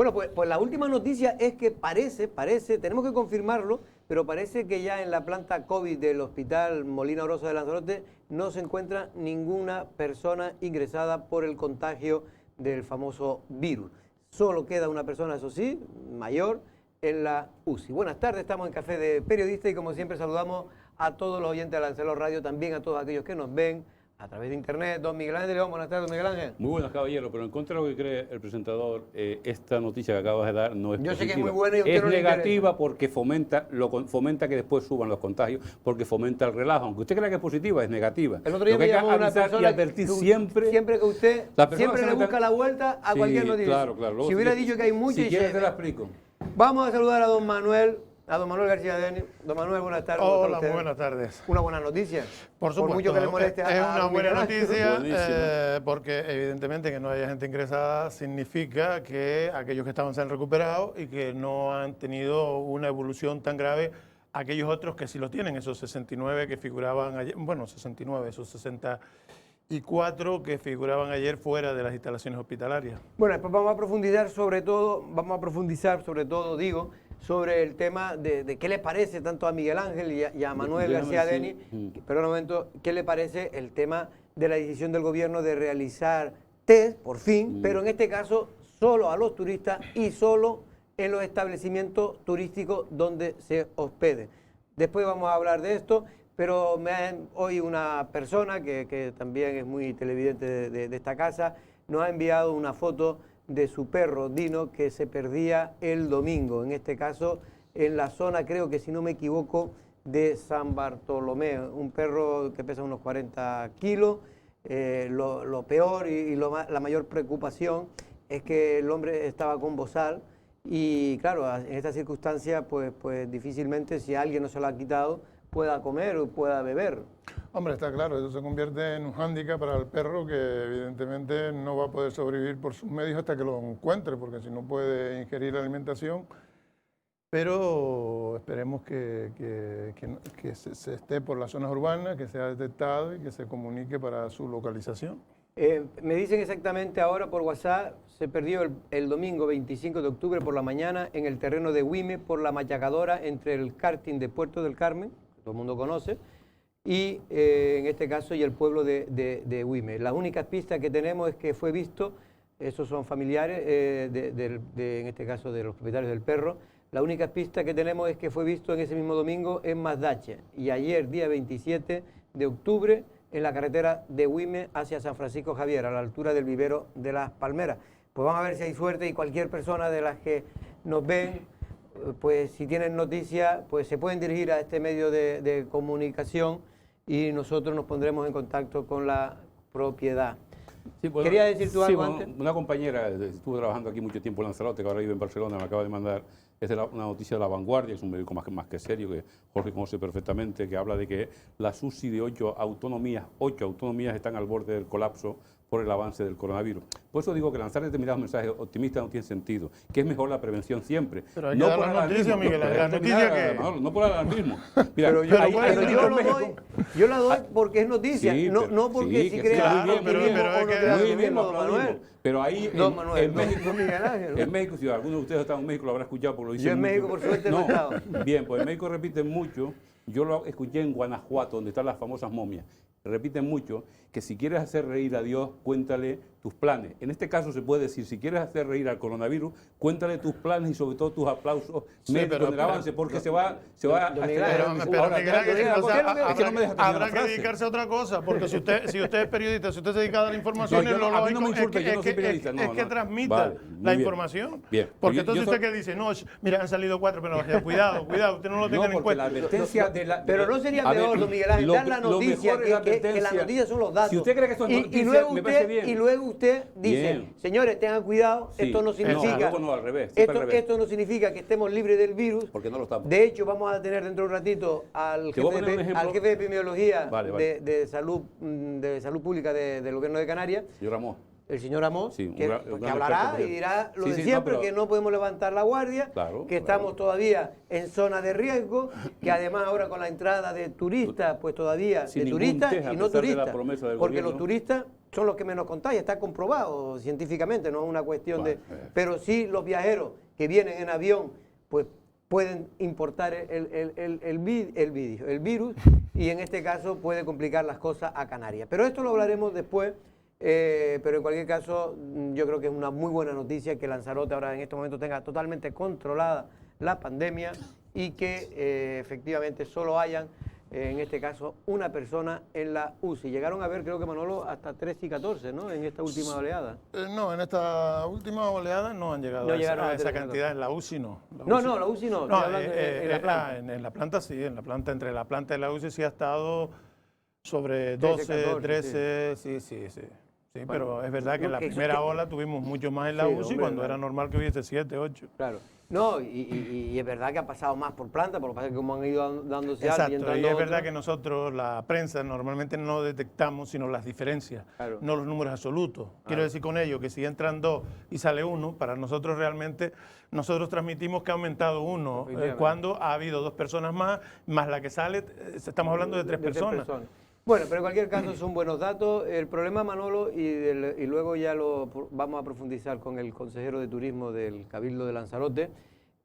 Bueno, pues la última noticia es que parece, tenemos que confirmarlo, pero parece que ya en la planta COVID del Hospital Molina Orosa de Lanzarote no se encuentra ninguna persona ingresada por el contagio del famoso virus. Solo queda una persona, eso sí, mayor, en la UCI. Buenas tardes, estamos en Café de Periodista y como siempre saludamos a todos los oyentes de Lancelot Radio, también a todos aquellos que nos ven a través de internet. Don Miguel Ángel León, buenas tardes, don Miguel Ángel. Muy buenas, caballero, pero en contra de lo que cree el presentador, esta noticia que acabas de dar no es positiva. Yo sé que es muy buena y a usted es no le negativa interesa. porque fomenta que después suban los contagios, porque fomenta el relajo. Aunque usted crea que es positiva, es negativa. El otro día lo que me hay que llamó una avisar y persona advertir que siempre que usted siempre le busca la vuelta a cualquier noticia. Claro, claro. Luego, si hubiera dicho que hay muchas... Si quieres te la explico. Vamos a saludar a don Manuel. A don Manuel García Deni. Don Manuel, buenas tardes. Hola, muy buenas tardes. Una buena noticia. Por supuesto. Por mucho que le moleste es a una don buena Miguel Ángel. noticia porque evidentemente que no haya gente ingresada significa que aquellos que estaban se han recuperado y que no han tenido una evolución tan grave aquellos otros que sí lo tienen, esos 69 que figuraban ayer, bueno, 69, esos 64 que figuraban ayer fuera de las instalaciones hospitalarias. Bueno, después vamos a profundizar sobre todo, digo, sobre el tema de qué les parece tanto a Miguel Ángel y a Manuel García Deni, pero un momento, qué le parece el tema de la decisión del gobierno de realizar test, por fin, pero en este caso solo a los turistas y solo en los establecimientos turísticos donde se hospeden. Después vamos a hablar de esto, pero hoy una persona que también es muy televidente de esta casa nos ha enviado una foto de su perro Dino que se perdía el domingo, en este caso en la zona, creo que si no me equivoco, de San Bartolomé, un perro que pesa unos 40 kilos. Lo peor y la mayor preocupación es que el hombre estaba con bozal y claro, en esta circunstancia pues difícilmente, si alguien no se lo ha quitado, pueda comer o pueda beber. Hombre, está claro, eso se convierte en un hándicap para el perro que evidentemente no va a poder sobrevivir por sus medios hasta que lo encuentre, porque si no puede ingerir alimentación. Pero esperemos que se esté por las zonas urbanas, que sea detectado y que se comunique para su localización. Me dicen exactamente ahora por WhatsApp, se perdió el domingo 25 de octubre por la mañana en el terreno de Huime por la machacadora entre el karting de Puerto del Carmen, que todo el mundo conoce, y en este caso y el pueblo de Huime. Las únicas pistas que tenemos es que fue visto, esos son familiares, en este caso de los propietarios del perro, la única pista que tenemos es que fue visto en ese mismo domingo en Mazdache y ayer, día 27 de octubre, en la carretera de Huime hacia San Francisco Javier, a la altura del vivero de Las Palmeras. Pues vamos a ver si hay suerte y cualquier persona de las que nos ven, pues si tienen noticia, pues se pueden dirigir a este medio de comunicación y nosotros nos pondremos en contacto con la propiedad. Sí, bueno, ¿Quería decir tú algo antes? Una compañera, estuvo trabajando aquí mucho tiempo en Lanzarote, que ahora vive en Barcelona, me acaba de mandar una noticia de La Vanguardia, es un médico más que serio, que Jorge conoce perfectamente, que habla de que las UCI de 8 autonomías están al borde del colapso por el avance del coronavirus. Por eso digo que lanzar determinados mensajes optimistas no tiene sentido, que es mejor la prevención siempre. Pero hay que dar la noticia, Miguel, la noticia que... No por alarmismo. Mira, Pero yo la doy porque es noticia, sí, no porque si crea Manuel. Pero ahí en México, en México, si alguno de ustedes está en México, lo habrá escuchado, por lo dicen. Yo en México, por suerte, no he estado. Bien, pues en México repiten mucho, yo lo escuché en Guanajuato, donde están las famosas momias, repiten mucho que si quieres hacer reír a Dios, cuéntale tus planes. En este caso se puede decir, si quieres hacer reír al coronavirus, cuéntale tus planes y sobre todo tus aplausos médicos en el avance, porque se va a... Habrá que dedicarse a otra cosa, porque si usted es periodista, si usted se dedica a dar información, a mí no me insulta, yo no soy periodista. Es que transmita la información. Bien. Porque entonces usted que dice, no, mira, han salido 4, pero cuidado, usted no lo tenga en cuenta. Pero no sería peor, don Miguel Ángel, dar la noticia, que las noticias son los datos. Si usted cree que esto es noticia, me parece bien. Y luego usted dice, señores, tengan cuidado, esto no significa... No, al revés, esto no significa que estemos libres del virus. Porque no lo estamos. De hecho, vamos a tener dentro de un ratito al jefe de epidemiología de salud pública del gobierno de Canarias. Señor Amos. El señor Amos, sí, que hablará y dirá lo de siempre, que no podemos levantar la guardia, que estamos todavía en zona de riesgo, que además ahora con la entrada de turistas, pues todavía de turistas y no turistas, porque los turistas son los que menos contagian, está comprobado científicamente, no es una cuestión de... Pero sí los viajeros que vienen en avión, pues pueden importar el virus y en este caso puede complicar las cosas a Canarias. Pero esto lo hablaremos después, pero en cualquier caso yo creo que es una muy buena noticia que Lanzarote ahora en este momento tenga totalmente controlada la pandemia y que efectivamente solo hayan, en este caso, una persona en la UCI. Llegaron a ver, creo que Manolo, hasta 13 y 14, ¿no? En esta última oleada. No, en esta última oleada no han llegado a esa cantidad. En la UCI no. La UCI no. En la planta. En la planta sí, en la planta, entre la planta y la UCI sí ha estado sobre 12, 14, 13, sí. Sí, bueno, pero es verdad que en la primera ola tuvimos mucho más en la UCI, cuando era normal que hubiese 7, 8. Claro. No, y es verdad que ha pasado más por planta, por lo que pasa es que como han ido dándose alta y entrando es verdad que nosotros, la prensa, normalmente no detectamos sino las diferencias, no los números absolutos. Quiero decir con ello que si entran 2 y sale 1, para nosotros realmente, nosotros transmitimos que ha aumentado 1, cuando ha habido 2 personas más la que sale, estamos hablando de 3 personas. Bueno, pero en cualquier caso son buenos datos. El problema, Manolo, y luego ya lo vamos a profundizar con el consejero de turismo del Cabildo de Lanzarote,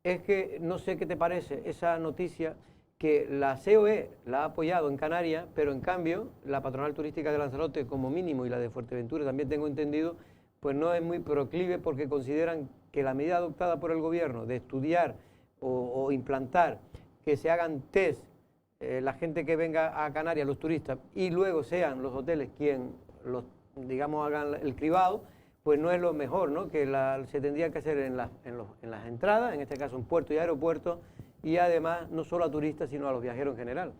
es que no sé qué te parece esa noticia que la COE la ha apoyado en Canarias, pero en cambio la patronal turística de Lanzarote como mínimo y la de Fuerteventura también tengo entendido, pues no es muy proclive porque consideran que la medida adoptada por el gobierno de estudiar o implantar que se hagan test la gente que venga a Canarias, los turistas, y luego sean los hoteles quien digamos, hagan el cribado, pues no es lo mejor, ¿no? Que se tendría que hacer en las entradas, en este caso en puertos y aeropuertos, y además no solo a turistas, sino a los viajeros en general.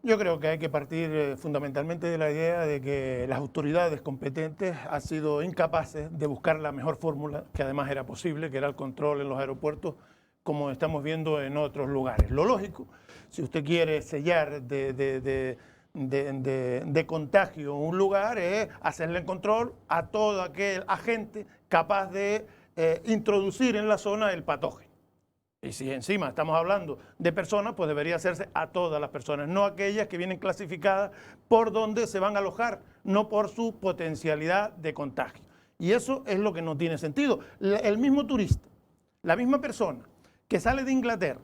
Yo creo que hay que partir fundamentalmente de la idea de que las autoridades competentes han sido incapaces de buscar la mejor fórmula, que además era posible, que era el control en los aeropuertos, como estamos viendo en otros lugares. Lo lógico, si usted quiere sellar de contagio un lugar, es hacerle el control a todo aquel agente capaz de introducir en la zona el patógeno. Y si encima estamos hablando de personas, pues debería hacerse a todas las personas, no aquellas que vienen clasificadas por donde se van a alojar, no por su potencialidad de contagio. Y eso es lo que no tiene sentido. El mismo turista, la misma persona que sale de Inglaterra,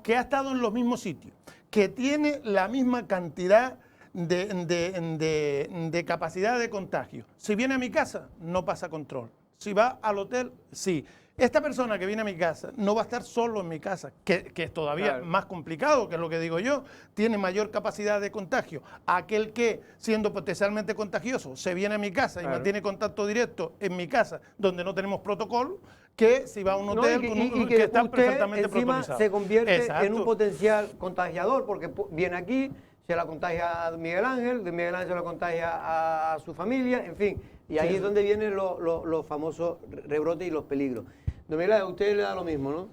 que ha estado en los mismos sitios, que tiene la misma cantidad de capacidad de contagio. Si viene a mi casa, no pasa control. Si va al hotel, sí. Esta persona que viene a mi casa no va a estar solo en mi casa, que es todavía más complicado, que es lo que digo yo, tiene mayor capacidad de contagio. Aquel que, siendo potencialmente contagioso, se viene a mi casa y mantiene contacto directo en mi casa, donde no tenemos protocolo, que si va a un hotel que está perfectamente protocolizado. Se convierte en un potencial contagiador, porque viene aquí, se la contagia a Miguel Ángel, de Miguel Ángel se la contagia a su familia, en fin, y ahí es donde vienen los famosos rebrotes y los peligros. Don Miguel, a usted le da lo mismo, ¿no?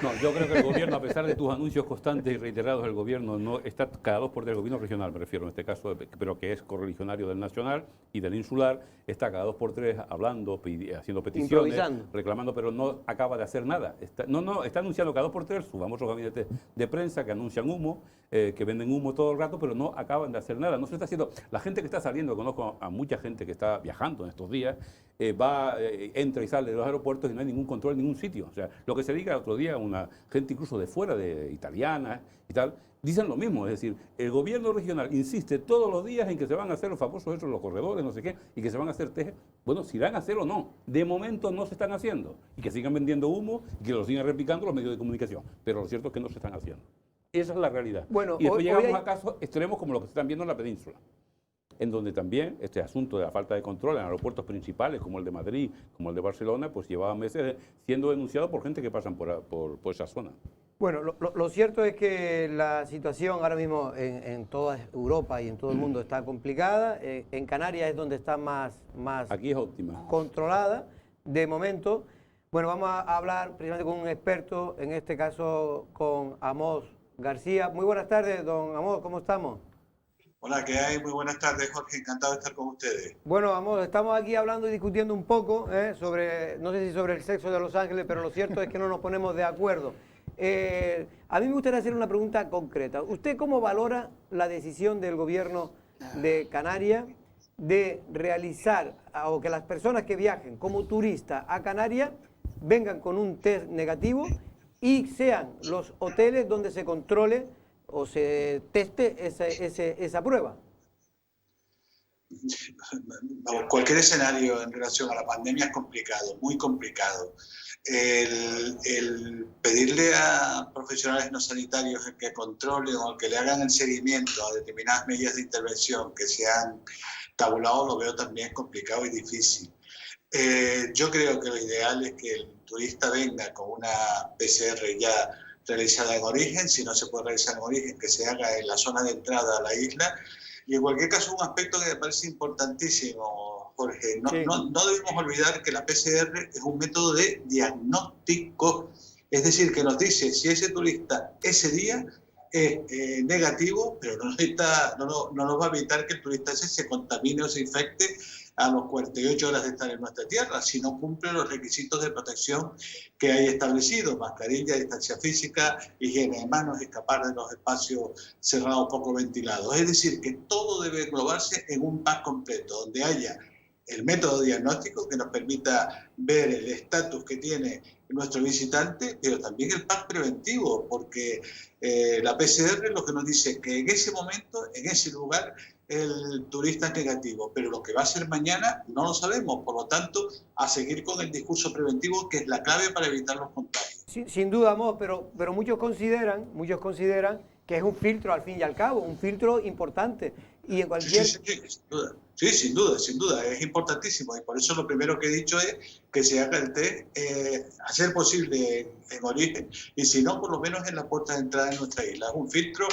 No, yo creo que el gobierno, a pesar de tus anuncios constantes y reiterados, el gobierno no está cada 2 por 3, el gobierno regional, me refiero en este caso, pero que es correligionario del nacional y del insular, está cada 2 por 3 hablando, haciendo peticiones, reclamando, pero no acaba de hacer nada. Está anunciando cada 2 por 3 sus famosos gabinetes de prensa que anuncian humo, que venden humo todo el rato, pero no acaban de hacer nada. No se está haciendo. La gente que está saliendo, conozco a mucha gente que está viajando en estos días, entra y sale de los aeropuertos y no hay ningún control en ningún sitio. O sea, lo que se diga el otro día, una gente incluso de fuera, de italiana y tal, dicen lo mismo. Es decir, el gobierno regional insiste todos los días en que se van a hacer los famosos hechos, los corredores, no sé qué, y que se van a hacer test. Bueno, si van a hacer o no, de momento no se están haciendo. Y que sigan vendiendo humo y que lo sigan replicando los medios de comunicación. Pero lo cierto es que no se están haciendo. Esa es la realidad. Bueno, y después llegamos a casos extremos como los que se están viendo en la península, en donde también este asunto de la falta de control en aeropuertos principales como el de Madrid, como el de Barcelona, pues llevaba meses siendo denunciado por gente que pasan por esa zona. Bueno, lo cierto es que la situación ahora mismo en toda Europa y en todo el mundo está complicada. En Canarias es donde está más aquí es óptima, controlada de momento. Bueno, vamos a hablar precisamente con un experto, en este caso con Amos García. Muy buenas tardes, don Amos, ¿cómo estamos? Hola, ¿qué hay? Muy buenas tardes, Jorge. Encantado de estar con ustedes. Bueno, Amos, estamos aquí hablando y discutiendo un poco sobre, no sé si sobre el sexo de Los Ángeles, pero lo cierto es que no nos ponemos de acuerdo. A mí me gustaría hacer una pregunta concreta. ¿Usted cómo valora la decisión del gobierno de Canarias de realizar o que las personas que viajen como turistas a Canarias vengan con un test negativo y sean los hoteles donde se controle o se teste esa prueba? Cualquier escenario en relación a la pandemia es complicado, muy complicado. El pedirle a profesionales no sanitarios el que controlen o que le hagan el seguimiento a determinadas medidas de intervención que se han tabulado lo veo también complicado y difícil. Yo creo que lo ideal es que el turista venga con una PCR ya realizada en origen. Si no se puede realizar en origen, que se haga en la zona de entrada a la isla. Y en cualquier caso, un aspecto que me parece importantísimo, Jorge, no debemos olvidar que la PCR es un método de diagnóstico, es decir, que nos dice si ese turista ese día es negativo, pero no nos va a evitar que el turista ese se contamine o se infecte a los 48 horas de estar en nuestra tierra, si no cumple los requisitos de protección que hay establecidos: mascarilla, distancia física, higiene de manos, escapar de los espacios cerrados poco ventilados. Es decir, que todo debe englobarse en un pack completo, donde haya el método diagnóstico que nos permita ver el estatus que tiene nuestro visitante, pero también el pack preventivo, porque la PCR es lo que nos dice que en ese momento, en ese lugar, el turista es negativo, pero lo que va a ser mañana no lo sabemos. Por lo tanto, a seguir con el discurso preventivo, que es la clave para evitar los contagios. Sin duda, Amos, pero muchos consideran que es un filtro al fin y al cabo, un filtro importante. Y en cualquier... Sí, sin duda, es importantísimo, y por eso lo primero que he dicho es que se haga el test, a ser posible en origen, y si no, por lo menos en la puerta de entrada de nuestra isla. Es un filtro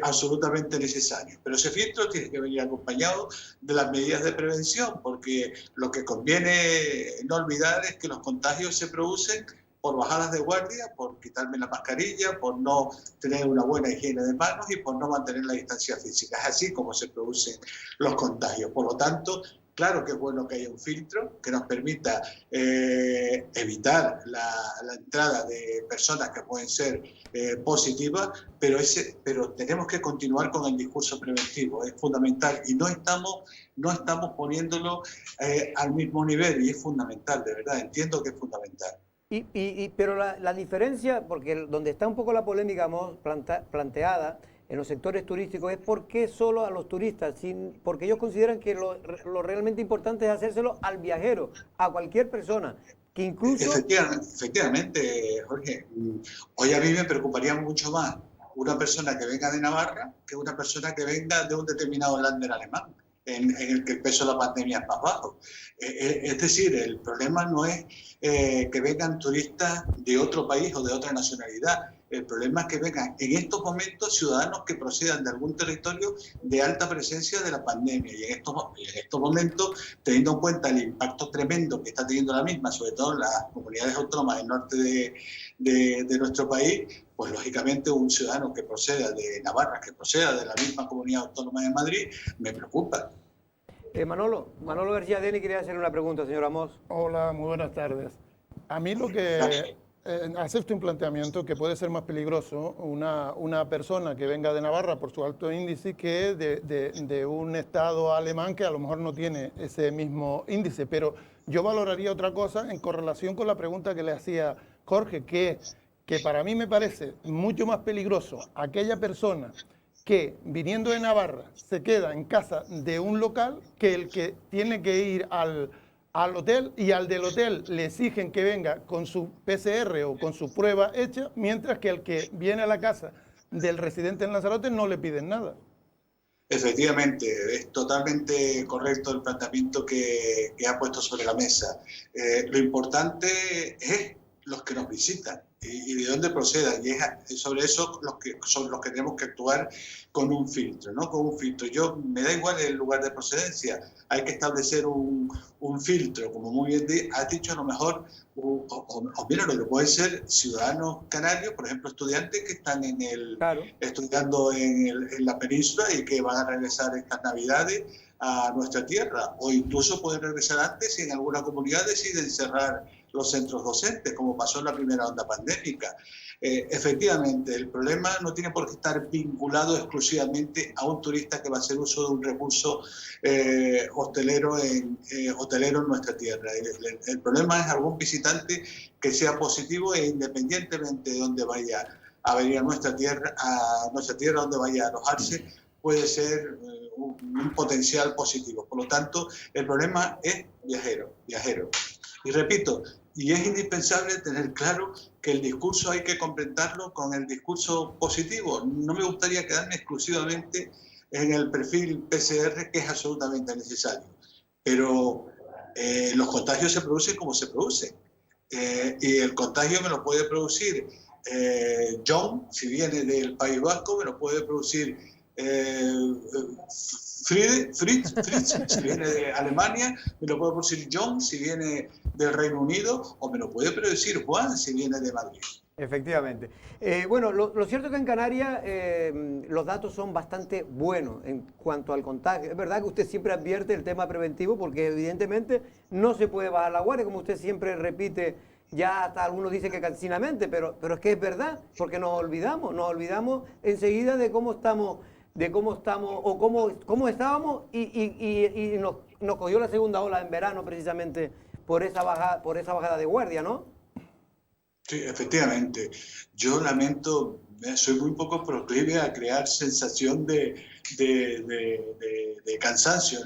absolutamente necesario, pero ese filtro tiene que venir acompañado de las medidas de prevención, porque lo que conviene no olvidar es que los contagios se producen por bajadas de guardia, por quitarme la mascarilla, por no tener una buena higiene de manos y por no mantener la distancia física. Es así como se producen los contagios. Por lo tanto, claro que es bueno que haya un filtro que nos permita evitar la entrada de personas que pueden ser positivas, pero tenemos que continuar con el discurso preventivo. Es fundamental y no estamos poniéndolo al mismo nivel, y es fundamental, de verdad, entiendo que es fundamental. Pero la diferencia, porque donde está un poco la polémica planteada en los sectores turísticos, es por qué solo a los turistas, porque ellos consideran que lo realmente importante es hacérselo al viajero, a cualquier persona, que incluso... Efectivamente, Jorge, hoy a mí me preocuparía mucho más una persona que venga de Navarra que una persona que venga de un determinado lánder alemán, en el que el peso de la pandemia es más bajo. Es decir, el problema no es que vengan turistas de otro país o de otra nacionalidad. El problema es que vengan en estos momentos ciudadanos que procedan de algún territorio de alta presencia de la pandemia. Y en estos momentos, teniendo en cuenta el impacto tremendo que está teniendo la misma, sobre todo en las comunidades autónomas del norte de nuestro país, pues lógicamente un ciudadano que proceda de Navarra, que proceda de la misma comunidad autónoma de Madrid, me preocupa. Manolo García Deni quería hacer una pregunta, señor Amos. Hola, muy buenas tardes. A mí lo que acepto un planteamiento que puede ser más peligroso una persona que venga de Navarra por su alto índice que de un estado alemán que a lo mejor no tiene ese mismo índice, pero yo valoraría otra cosa en correlación con la pregunta que le hacía Jorge, que para mí me parece mucho más peligroso aquella persona que viniendo de Navarra se queda en casa de un local que el que tiene que ir al hotel, y al del hotel le exigen que venga con su PCR o con su prueba hecha, mientras que al que viene a la casa del residente en Lanzarote no le piden nada. Efectivamente, es totalmente correcto el planteamiento que ha puesto sobre la mesa. Lo importante es los que nos visitan y de dónde procedan, y es sobre eso son los que tenemos que actuar con un filtro, ¿no? Con un filtro. Me da igual el lugar de procedencia, hay que establecer un filtro, como muy bien has dicho, a lo mejor, o mira, lo que pueden ser ciudadanos canarios, por ejemplo, estudiantes que están estudiando en la península y que van a regresar estas Navidades a nuestra tierra, o incluso pueden regresar antes si en alguna comunidad deciden cerrar los centros docentes, como pasó en la primera onda pandémica. Efectivamente, el problema no tiene por qué estar vinculado exclusivamente a un turista que va a hacer uso de un recurso hotelero en nuestra tierra. El problema es algún visitante que sea positivo e independientemente de dónde vaya a venir a nuestra tierra, donde vaya a alojarse, puede ser un potencial positivo. Por lo tanto, el problema es viajero. Y repito, y es indispensable tener claro que el discurso hay que complementarlo con el discurso positivo. No me gustaría quedarme exclusivamente en el perfil PCR, que es absolutamente necesario. Pero los contagios se producen como se producen. Y el contagio me lo puede producir John, si viene del País Vasco, me lo puede producir Fritz, si viene de Alemania, me lo puede producir John, si viene del Reino Unido, o me lo puede producir Juan, si viene de Madrid. Efectivamente. Bueno, lo cierto es que en Canarias los datos son bastante buenos en cuanto al contagio. Es verdad que usted siempre advierte el tema preventivo porque evidentemente no se puede bajar la guardia, como usted siempre repite, ya hasta algunos dicen que cansinamente, pero es que es verdad, porque nos olvidamos enseguida de cómo estamos o cómo estábamos y nos cogió la segunda ola en verano precisamente por esa bajada de guardia, ¿no? Sí, efectivamente. Yo lamento, soy muy poco proclive a crear sensación de cansancio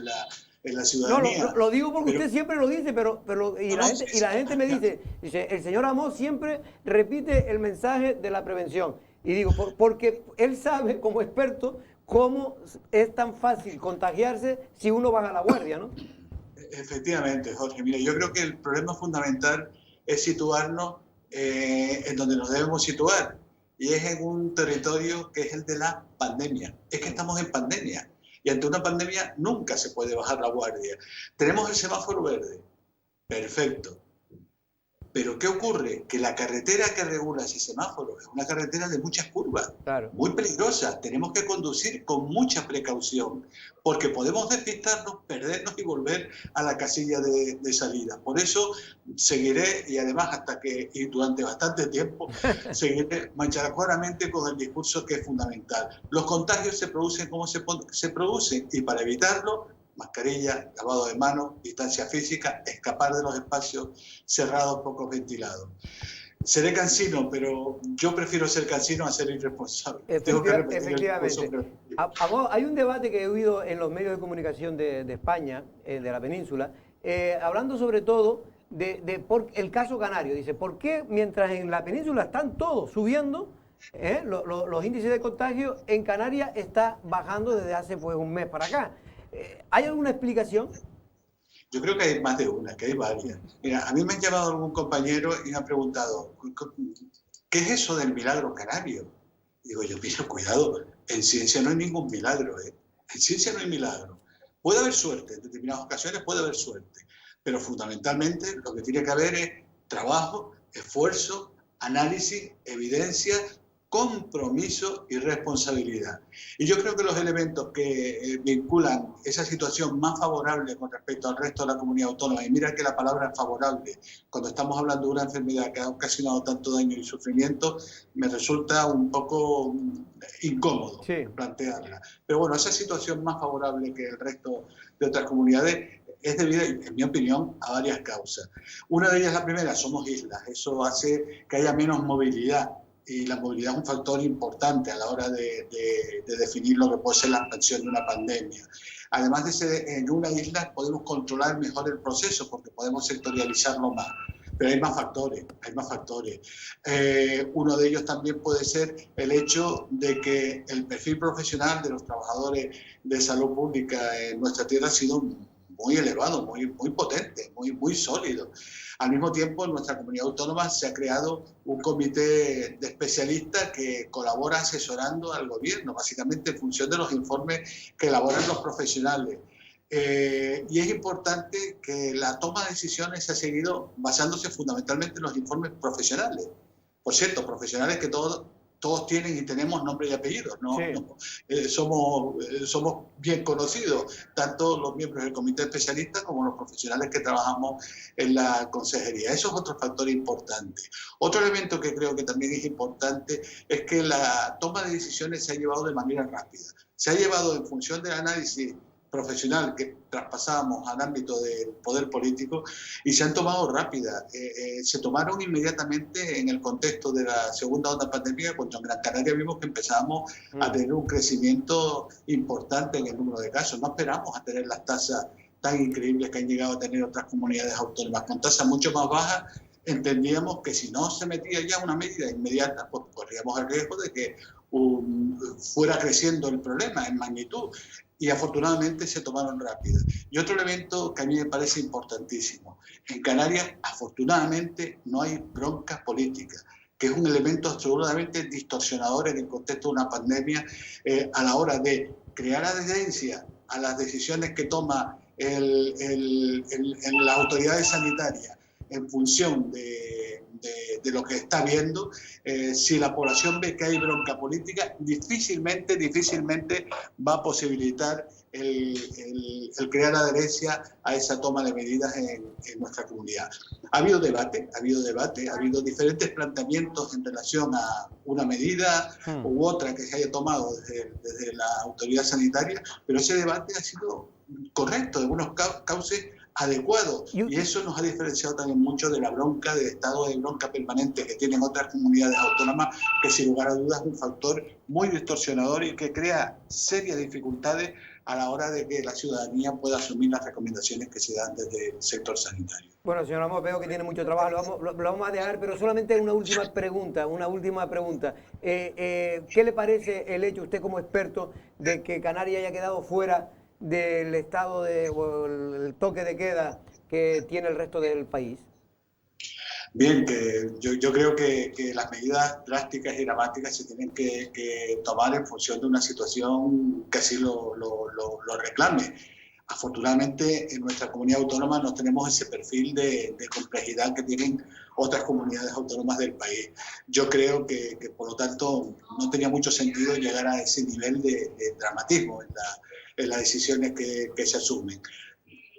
en la ciudadanía. No, lo digo porque usted siempre lo dice, la gente me dice, el señor Amós siempre repite el mensaje de la prevención. Y digo, porque él sabe como experto cómo es tan fácil contagiarse si uno baja la guardia, ¿no? Efectivamente, Jorge. Mira, yo creo que el problema fundamental es situarnos en donde nos debemos situar, y es en un territorio que es el de la pandemia. Es que estamos en pandemia, y ante una pandemia nunca se puede bajar la guardia. Tenemos el semáforo verde, perfecto. Pero ¿qué ocurre? Que la carretera que regula ese semáforo es una carretera de muchas curvas, claro, muy peligrosa. Tenemos que conducir con mucha precaución, porque podemos despistarnos, perdernos y volver a la casilla de salida. Por eso seguiré, y además y durante bastante tiempo, seguiré machaconamente con el discurso que es fundamental. Los contagios se producen como se producen, y para evitarlo, mascarilla, lavado de manos, distancia física, escapar de los espacios cerrados, poco ventilados. Seré cansino, pero yo prefiero ser cansino a ser irresponsable. Efectivamente. Hay un debate que he oído en los medios de comunicación de España, de la península, hablando sobre todo por el caso canario. Dice, ¿por qué mientras en la península están todos subiendo, los índices de contagio, en Canarias está bajando desde hace un mes para acá? ¿Hay alguna explicación? Yo creo que hay más de una, que hay varias. Mira, a mí me han llamado algún compañero y me han preguntado, ¿qué es eso del milagro canario? Digo yo, mira, cuidado, en ciencia no hay ningún milagro, ¿eh? En ciencia no hay milagro. Puede haber suerte, en determinadas ocasiones puede haber suerte, pero fundamentalmente lo que tiene que haber es trabajo, esfuerzo, análisis, evidencia, compromiso y responsabilidad. Y yo creo que los elementos que vinculan esa situación más favorable con respecto al resto de la comunidad autónoma, y mira que la palabra favorable, cuando estamos hablando de una enfermedad que ha ocasionado tanto daño y sufrimiento, me resulta un poco incómodo plantearla. Pero bueno, esa situación más favorable que el resto de otras comunidades es debida, en mi opinión, a varias causas. Una de ellas, la primera, somos islas. Eso hace que haya menos movilidad. Y la movilidad es un factor importante a la hora de definir lo que puede ser la expansión de una pandemia. Además de ser en una isla, podemos controlar mejor el proceso porque podemos sectorializarlo más. Pero hay más factores, uno de ellos también puede ser el hecho de que el perfil profesional de los trabajadores de salud pública en nuestra tierra ha sido muy elevado, muy potente, muy sólido. Al mismo tiempo, en nuestra comunidad autónoma se ha creado un comité de especialistas que colabora asesorando al gobierno, básicamente en función de los informes que elaboran los profesionales. Y es importante que la toma de decisiones se ha seguido basándose fundamentalmente en los informes profesionales. Por cierto, profesionales que todos todos tienen y tenemos nombre y apellidos, ¿no? Sí. Somos bien conocidos, tanto los miembros del comité especialista como los profesionales que trabajamos en la consejería. Eso es otro factor importante. Otro elemento que creo que también es importante es que la toma de decisiones se ha llevado de manera rápida. Se ha llevado en función del análisis profesional que traspasábamos al ámbito del poder político y se han tomado rápidas. Se tomaron inmediatamente en el contexto de la segunda onda pandemia, cuando en Gran Canaria vimos que empezábamos a tener un crecimiento importante en el número de casos. No esperamos a tener las tasas tan increíbles que han llegado a tener otras comunidades autónomas. Con tasas mucho más bajas, entendíamos que si no se metía ya una medida inmediata, pues corríamos el riesgo de que fuera creciendo el problema en magnitud. Y afortunadamente se tomaron rápido. Y otro elemento que a mí me parece importantísimo. En Canarias, afortunadamente, no hay bronca política, que es un elemento absolutamente distorsionador en el contexto de una pandemia a la hora de crear adherencia a las decisiones que toma las autoridades sanitarias en función de lo que está viendo. Si la población ve que hay bronca política, difícilmente va a posibilitar el crear adherencia a esa toma de medidas en nuestra comunidad. Ha habido debate, ha habido diferentes planteamientos en relación a una medida u otra que se haya tomado desde la autoridad sanitaria, pero ese debate ha sido correcto, de unos cauces adecuado, y eso nos ha diferenciado también mucho de la bronca, del estado de bronca permanente que tienen otras comunidades autónomas, que sin lugar a dudas es un factor muy distorsionador y que crea serias dificultades a la hora de que la ciudadanía pueda asumir las recomendaciones que se dan desde el sector sanitario. Bueno, señor Ramos, veo que tiene mucho trabajo, lo vamos a dejar, pero solamente una última pregunta, ¿qué le parece el hecho, usted como experto, de que Canarias haya quedado fuera del estado o el toque de queda que tiene el resto del país? Bien, que yo creo que las medidas drásticas y dramáticas se tienen que tomar en función de una situación que así lo reclame. Afortunadamente, en nuestra comunidad autónoma no tenemos ese perfil de complejidad que tienen otras comunidades autónomas del país. Yo creo que por lo tanto, no tenía mucho sentido llegar a ese nivel de dramatismo en las decisiones que se asumen.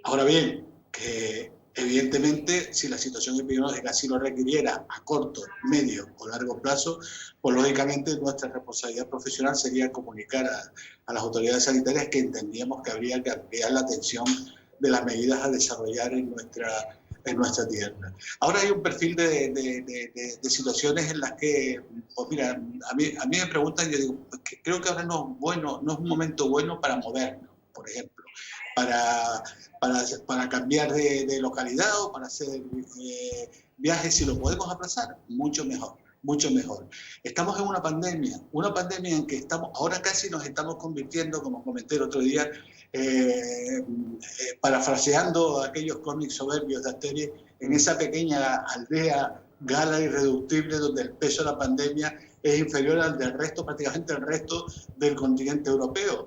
Ahora bien, que evidentemente, si la situación epidemiológica así lo requiriera a corto, medio o largo plazo, pues lógicamente nuestra responsabilidad profesional sería comunicar a las autoridades sanitarias que entendíamos que habría que ampliar la atención de las medidas a desarrollar en nuestra tierra. Ahora hay un perfil de situaciones en las que, pues mira, a mí me preguntan, yo digo, pues que creo que ahora no es un momento bueno para movernos, por ejemplo, para cambiar de localidad o para hacer viajes. Si lo podemos aplazar, mucho mejor. Estamos en una pandemia en que ahora casi nos estamos convirtiendo, como comenté el otro día, parafraseando aquellos cómics soberbios de Asterix, en esa pequeña aldea gala irreductible donde el peso de la pandemia es inferior al del resto, prácticamente el resto del continente europeo.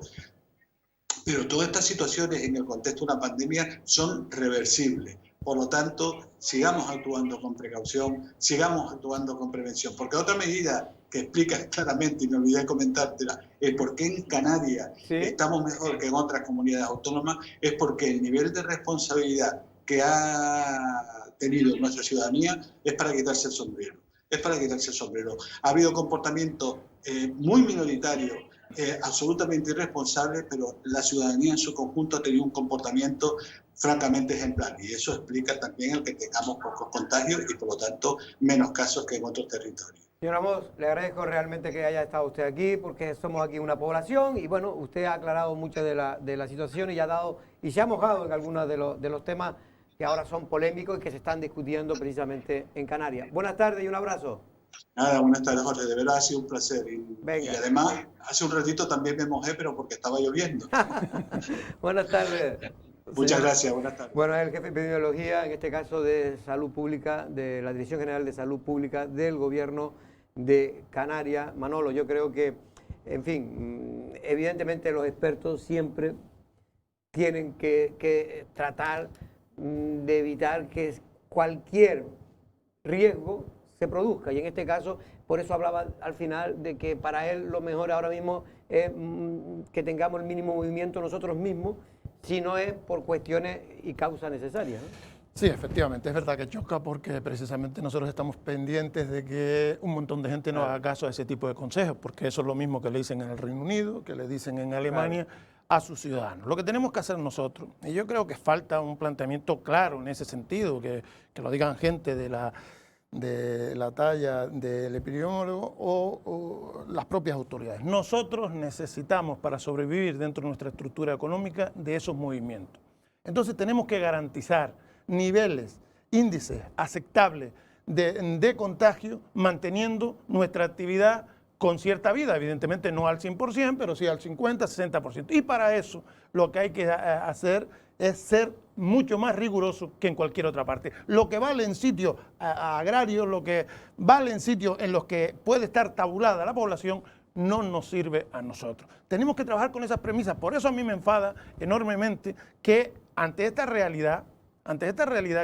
Pero todas estas situaciones en el contexto de una pandemia son reversibles. Por lo tanto, sigamos actuando con precaución, sigamos actuando con prevención. Porque otra medida que explica claramente, y me olvidé comentártela, el por qué en Canarias estamos mejor que en otras comunidades autónomas, es porque el nivel de responsabilidad que ha tenido nuestra ciudadanía es para quitarse el sombrero. Ha habido comportamientos muy minoritarios, absolutamente irresponsables, pero la ciudadanía en su conjunto ha tenido un comportamiento francamente ejemplar, y eso explica también el que tengamos pocos contagios y por lo tanto menos casos que en otros territorios. Señor Ramos, le agradezco realmente que haya estado usted aquí, porque somos aquí una población y bueno, usted ha aclarado muchas de la situación y se ha mojado en algunos de los temas que ahora son polémicos y que se están discutiendo precisamente en Canarias. Buenas tardes y un abrazo. Nada, buenas tardes, Jorge. De verdad ha sido un placer. Venga. Y además, hace un ratito también me mojé, pero porque estaba lloviendo. Buenas tardes. Muchas gracias, buenas tardes. Bueno, es el jefe de epidemiología, en este caso de Salud Pública, de la Dirección General de Salud Pública del Gobierno de Canarias. Manolo, yo creo que, en fin, evidentemente los expertos siempre tienen que tratar de evitar que cualquier riesgo se produzca. Y en este caso, por eso hablaba al final de que para él lo mejor ahora mismo es que tengamos el mínimo movimiento nosotros mismos, si no es por cuestiones y causas necesarias, ¿no? Sí, efectivamente, es verdad que choca porque precisamente nosotros estamos pendientes de que un montón de gente no haga caso a ese tipo de consejos, porque eso es lo mismo que le dicen en el Reino Unido, que le dicen en Alemania a sus ciudadanos. Lo que tenemos que hacer nosotros, y yo creo que falta un planteamiento claro en ese sentido, que lo digan gente de la talla del epidemiólogo o las propias autoridades. Nosotros necesitamos, para sobrevivir dentro de nuestra estructura económica, de esos movimientos. Entonces tenemos que garantizar niveles, índices aceptables de contagio, manteniendo nuestra actividad con cierta vida, evidentemente no al 100%, pero sí al 50, 60%. Y para eso lo que hay que hacer es ser mucho más riguroso que en cualquier otra parte. Lo que vale en sitios agrarios, lo que vale en sitios en los que puede estar tabulada la población, no nos sirve a nosotros. Tenemos que trabajar con esas premisas. Por eso a mí me enfada enormemente que ante esta realidad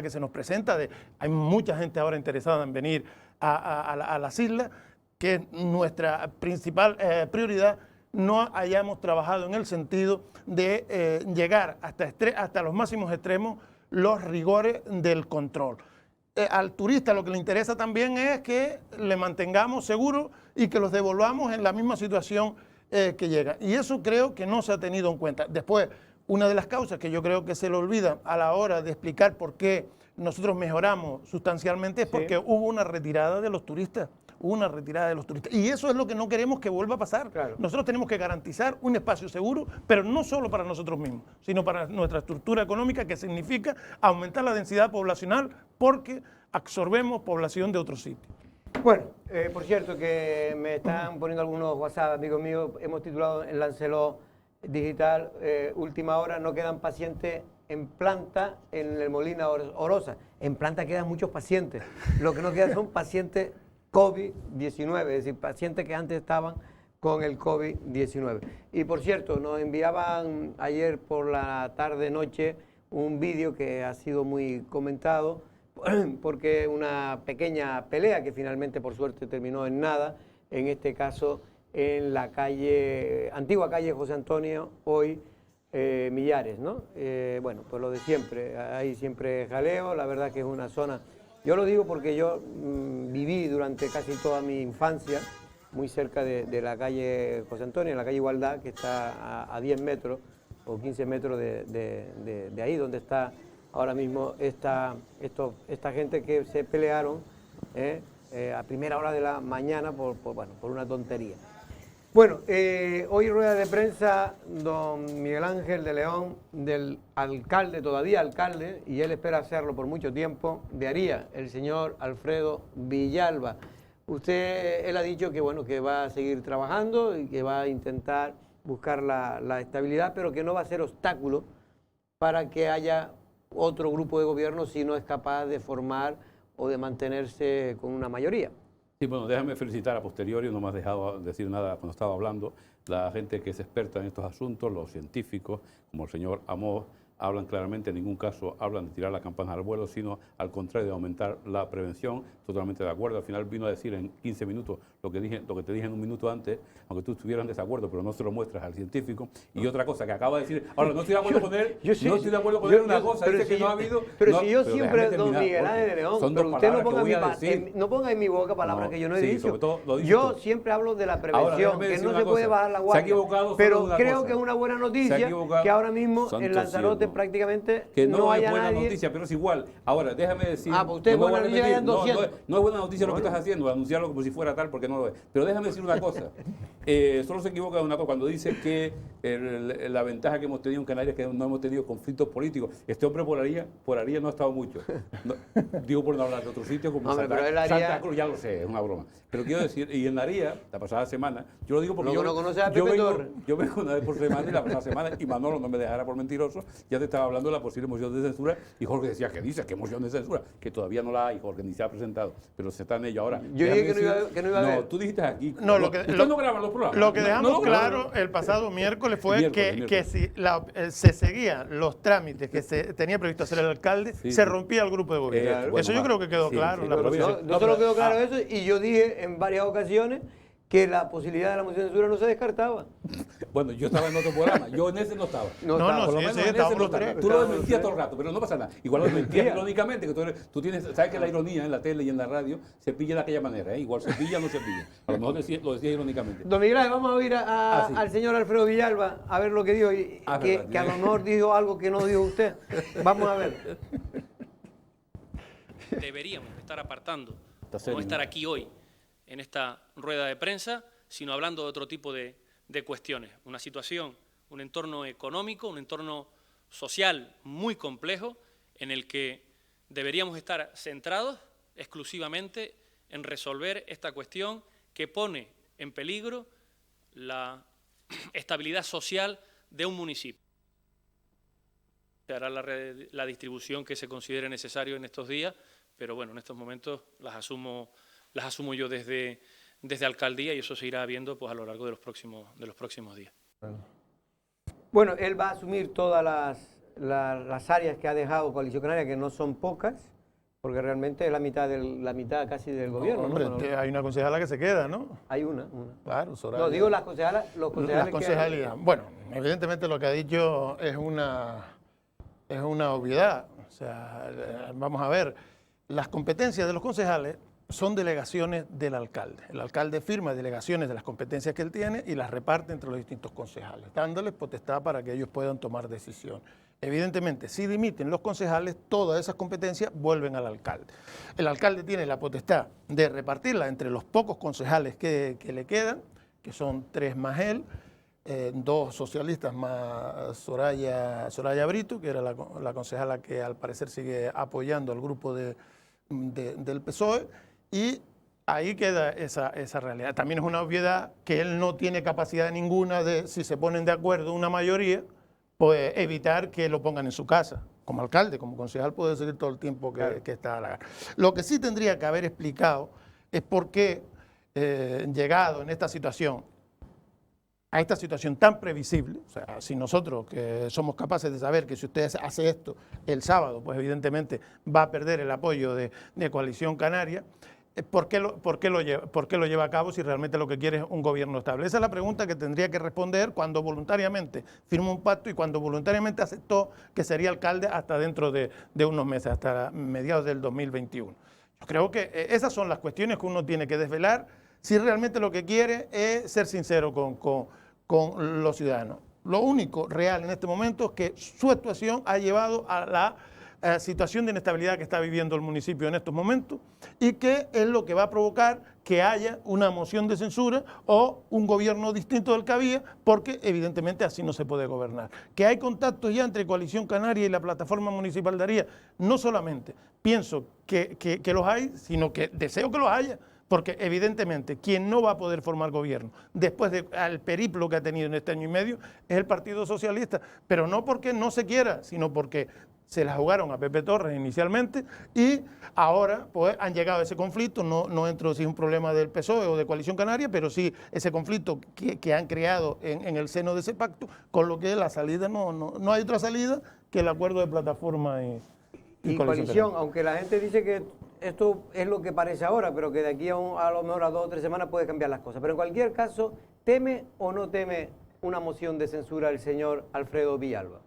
que se nos presenta, hay mucha gente ahora interesada en venir a las islas, que nuestra principal prioridad no hayamos trabajado en el sentido de llegar hasta los máximos extremos los rigores del control. Al turista lo que le interesa también es que le mantengamos seguro y que los devolvamos en la misma situación que llega. Y eso creo que no se ha tenido en cuenta. Después, una de las causas que yo creo que se le olvida a la hora de explicar por qué nosotros mejoramos sustancialmente es porque hubo una retirada de los turistas. Y eso es lo que no queremos que vuelva a pasar. Claro. Nosotros tenemos que garantizar un espacio seguro, pero no solo para nosotros mismos, sino para nuestra estructura económica, que significa aumentar la densidad poblacional porque absorbemos población de otros sitios. Bueno, por cierto, que me están poniendo algunos WhatsApp, amigos míos, hemos titulado en Lancelot Digital, última hora, no quedan pacientes en planta en el Molina Orosa. En planta quedan muchos pacientes, lo que no quedan son pacientes COVID-19, es decir, pacientes que antes estaban con el COVID-19. Y por cierto, nos enviaban ayer por la tarde-noche un vídeo que ha sido muy comentado, porque una pequeña pelea que finalmente por suerte terminó en nada, en este caso en la antigua calle José Antonio, hoy Millares, ¿no? Bueno, pues lo de siempre, hay siempre jaleo, la verdad que es una zona, yo lo digo porque yo viví durante casi toda mi infancia muy cerca de la calle José Antonio, en la calle Igualdad, que está a 10 metros o 15 metros de ahí, donde está ahora mismo esta gente que se pelearon a primera hora de la mañana por una tontería. Bueno, hoy rueda de prensa don Miguel Ángel de León, del alcalde, todavía alcalde, y él espera hacerlo por mucho tiempo, de Aría, el señor Alfredo Villalba. Él ha dicho que, bueno, que va a seguir trabajando y que va a intentar buscar la estabilidad, pero que no va a ser obstáculo para que haya otro grupo de gobierno si no es capaz de formar o de mantenerse con una mayoría. Sí, bueno, déjame felicitar a posteriori, no me has dejado decir nada cuando estaba hablando, la gente que es experta en estos asuntos, los científicos, como el señor Amós, hablan claramente, en ningún caso hablan de tirar la campana al vuelo, sino al contrario, de aumentar la prevención. Totalmente de acuerdo. Al final vino a decir en 15 minutos lo que te dije en un minuto antes, aunque tú estuvieras en desacuerdo, pero no se lo muestras al científico. Y otra cosa que acaba de decir, ahora no estoy de acuerdo con él, no estoy de acuerdo con él una cosa, dice que no ha habido... Pero si yo siempre, don Miguel Ángel de León, pero usted no ponga en mi boca palabras que yo no he dicho. Sobre todo lo dices yo tú. siempre hablo de la prevención, que no se puede bajar la guardia. Se ha equivocado pero creo que es una buena noticia que ahora mismo en Lanzarote prácticamente que no haya buena nadie. noticia, pero es igual. Ahora, déjame decir... Pues usted no, buena noticia no es buena noticia lo que estás haciendo, anunciarlo como si fuera tal, porque no lo es. Pero déjame decir una cosa. Solo se equivoca de una cosa cuando dice que la ventaja que hemos tenido en Canarias es que no hemos tenido conflictos políticos. Este hombre por Aría no ha estado mucho. No, digo por no hablar de otro sitio como Santa Cruz, ya lo sé, es una broma. Pero quiero decir, y en Aría, la pasada semana, yo lo digo porque yo vengo una vez por semana y la pasada semana, y Manolo no me dejara por mentiroso, ya te estaba hablando de la posible moción de censura, y Jorge decía, ¿qué dices? ¿Qué moción de censura? Que todavía no la hay, Jorge, ni se ha presentado, pero se está en ello ahora. Yo dije que no iba a haber. No, tú dijiste aquí. No, Ustedes no graban los programas. Lo que dejamos No claro el pasado miércoles fue El miércoles. que si se seguían los trámites que se tenía previsto hacer el alcalde, se rompía el grupo de gobierno. bueno, eso yo creo que quedó claro. en la proposición. No solo quedó claro eso, y yo dije en varias ocasiones que la posibilidad de la moción de censura no se descartaba. Bueno, yo estaba en otro programa, yo en ese no estaba. No, Por lo sí, menos sí, en ese estábamos no los tres. estaba. Tú lo desmentías todo el rato, pero no pasa nada. Igual lo desmentías irónicamente, que tú tienes, sabes que la ironía en la tele y en la radio se pilla de aquella manera, ¿eh? Igual se pilla o no se pilla. A lo mejor lo decías irónicamente. Don Miguel Ángel, vamos a oír al señor Alfredo Villalba a ver lo que dijo, que a lo mejor dijo algo que no dijo usted. Vamos a ver. Deberíamos estar apartando, no estar aquí hoy en esta rueda de prensa, sino hablando de otro tipo de cuestiones. Una situación, un entorno económico, un entorno social muy complejo en el que deberíamos estar centrados exclusivamente en resolver esta cuestión que pone en peligro la estabilidad social de un municipio. Se hará la distribución que se considere necesario en estos días, pero bueno, en estos momentos las asumo yo desde alcaldía, y eso se irá viendo pues a lo largo de los próximos días. Bueno, él va a asumir todas las áreas que ha dejado Coalición Canaria, que no son pocas, porque realmente es la mitad casi del gobierno. Hombre, hay una concejala que se queda, ¿no? Hay una. Claro, Soraya. No, digo los concejales. Las concejalías. Bueno, evidentemente lo que ha dicho es una obviedad. O sea, vamos a ver, las competencias de los concejales son delegaciones del alcalde. El alcalde firma delegaciones de las competencias que él tiene y las reparte entre los distintos concejales, dándoles potestad para que ellos puedan tomar decisión. Evidentemente, si dimiten los concejales, todas esas competencias vuelven al alcalde. El alcalde tiene la potestad de repartirla entre los pocos concejales que le quedan, que son 3 más él, 2 socialistas más Soraya Brito, que era la concejala que al parecer sigue apoyando al grupo del PSOE, y ahí queda esa realidad. También es una obviedad que él no tiene capacidad ninguna de, si se ponen de acuerdo una mayoría, pues evitar que lo pongan en su casa. Como alcalde, como concejal puede seguir todo el tiempo que está a la gana. Lo que sí tendría que haber explicado es por qué, llegado en esta situación, a esta situación tan previsible, o sea, si nosotros que somos capaces de saber que si usted hace esto el sábado, pues evidentemente va a perder el apoyo de Coalición Canaria, ¿por qué lo lleva a cabo si realmente lo que quiere es un gobierno estable? Esa es la pregunta que tendría que responder cuando voluntariamente firmó un pacto y cuando voluntariamente aceptó que sería alcalde hasta dentro de unos meses, hasta mediados del 2021. Yo creo que esas son las cuestiones que uno tiene que desvelar si realmente lo que quiere es ser sincero con los ciudadanos. Lo único real en este momento es que su actuación ha llevado a la situación de inestabilidad que está viviendo el municipio en estos momentos y que es lo que va a provocar que haya una moción de censura o un gobierno distinto del que había, porque evidentemente así no se puede gobernar. Que hay contactos ya entre Coalición Canaria y la plataforma municipal de Aría, no solamente pienso que los hay, sino que deseo que los haya, porque evidentemente quien no va a poder formar gobierno después del periplo que ha tenido en este año y medio es el Partido Socialista, pero no porque no se quiera, sino porque se la jugaron a Pepe Torres inicialmente y ahora pues han llegado a ese conflicto, no entro si es un problema del PSOE o de Coalición Canaria, pero sí ese conflicto que han creado en el seno de ese pacto, con lo que la salida no hay otra salida que el acuerdo de plataforma y Coalición, aunque la gente dice que esto es lo que parece ahora, pero que de aquí a lo mejor a 2 o 3 semanas puede cambiar las cosas. Pero en cualquier caso, ¿teme o no teme una moción de censura del señor Alfredo Villalba?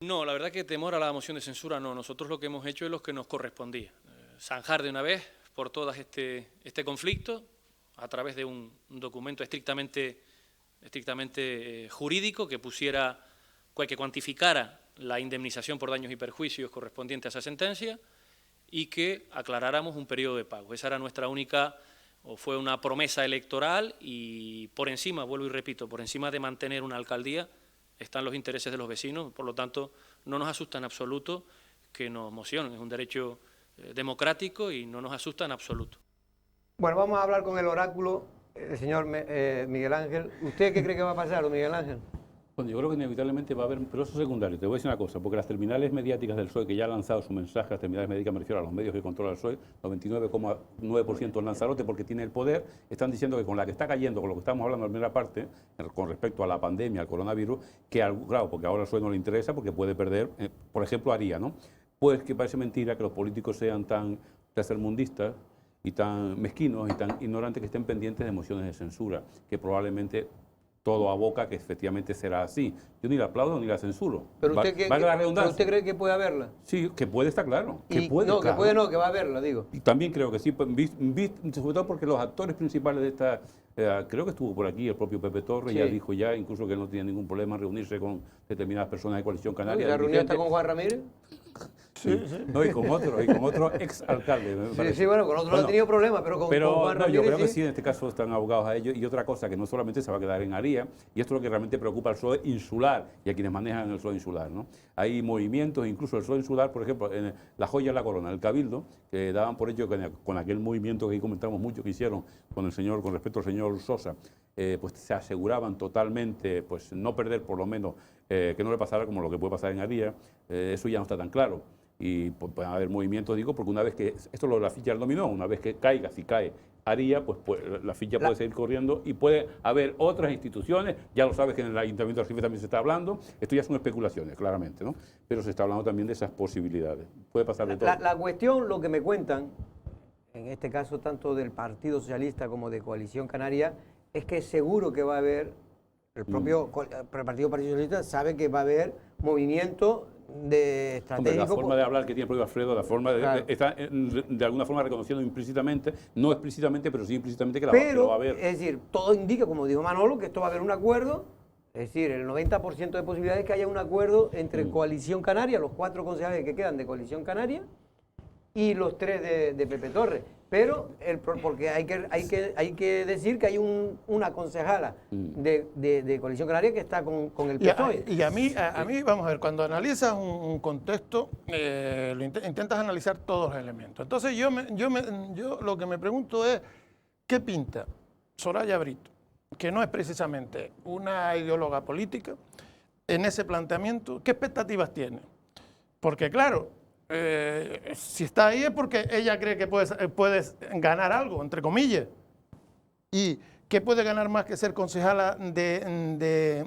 No, la verdad que temor a la moción de censura no. Nosotros lo que hemos hecho es lo que nos correspondía. Zanjar de una vez por todas este conflicto a través de un documento estrictamente jurídico que que cuantificara la indemnización por daños y perjuicios correspondiente a esa sentencia y que aclaráramos un periodo de pago. Esa era nuestra única, o fue una promesa electoral y por encima, vuelvo y repito, por encima de mantener una alcaldía están los intereses de los vecinos, por lo tanto no nos asusta en absoluto que nos mocionen, es un derecho democrático y no nos asusta en absoluto. Bueno, vamos a hablar con el oráculo, el señor Miguel Ángel. ¿Usted qué cree que va a pasar, don Miguel Ángel? Bueno, yo creo que inevitablemente va a haber, pero eso es secundario. Te voy a decir una cosa, porque las terminales mediáticas del PSOE, que ya han lanzado su mensaje, las terminales mediáticas, me refiero a los medios que controla el PSOE, 99,9% en Lanzarote, porque tiene el poder, están diciendo que con la que está cayendo, con lo que estamos hablando en la primera parte, con respecto a la pandemia, al coronavirus, que claro, porque ahora al PSOE no le interesa, porque puede perder, por ejemplo, Aría, ¿no? Pues que parece mentira que los políticos sean tan tercermundistas y tan mezquinos y tan ignorantes que estén pendientes de mociones de censura, que probablemente todo aboca que efectivamente será así. Yo ni la aplaudo ni la censuro. ¿Pero usted, ¿pero usted cree que puede haberla? Sí, que puede, está claro. Que puede, no, claro. que puede no, que va a haberla, digo. Y también creo que sí, sobre todo porque los actores principales de esta... creo que estuvo por aquí el propio Pepe Torres, ya dijo ya incluso que no tiene ningún problema en reunirse con determinadas personas de Coalición Canaria. ¿La reunión está con Juan Ramírez? Sí. No, y con otro exalcalde. Sí, bueno, con otro no ha tenido problemas, pero con Juan Ramírez yo creo sí. que sí, en este caso están abogados a ellos. Y otra cosa, que no solamente se va a quedar en Aría, y esto es lo que realmente preocupa al PSOE insular y a quienes manejan el PSOE insular, ¿no? Hay movimientos, incluso el PSOE insular, por ejemplo, en La Joya de la Corona, el Cabildo, que daban por hecho que con aquel movimiento que ahí comentamos mucho que hicieron con respecto al señor Sosa, pues se aseguraban totalmente pues no perder por lo menos que no le pasara como lo que puede pasar en Aría. Eso ya no está tan claro. Y puede haber movimientos, digo, porque una vez que, esto es lo de la ficha del dominó, una vez que caiga, si cae Aría, pues la ficha puede seguir corriendo y puede haber otras instituciones, ya lo sabes que en el Ayuntamiento de Arrecife también se está hablando, esto ya son especulaciones, claramente, ¿no? Pero se está hablando también de esas posibilidades, puede pasar de todo. La cuestión, lo que me cuentan, en este caso tanto del Partido Socialista como de Coalición Canaria, es que seguro que va a haber, el propio Partido Socialista sabe que va a haber movimiento de estratégico. Hombre, la forma de hablar que tiene el propio Alfredo, la forma está de alguna forma reconociendo implícitamente, no explícitamente, pero sí implícitamente que lo va a haber. Es decir, todo indica, como dijo Manolo, que esto va a haber un acuerdo, es decir, el 90% de posibilidades que haya un acuerdo entre Coalición Canaria, los 4 concejales que quedan de Coalición Canaria, y los 3 de Pepe Torres. Pero, porque hay que decir que hay una concejala de Coalición Canaria que está con el PSOE. Y a mí, vamos a ver, cuando analizas un contexto, intentas analizar todos los elementos. Entonces yo lo que me pregunto es, ¿qué pinta Soraya Brito, que no es precisamente una ideóloga política, en ese planteamiento? ¿Qué expectativas tiene? Porque claro, si está ahí es porque ella cree que puedes ganar algo, entre comillas. ¿Y qué puede ganar más que ser concejala de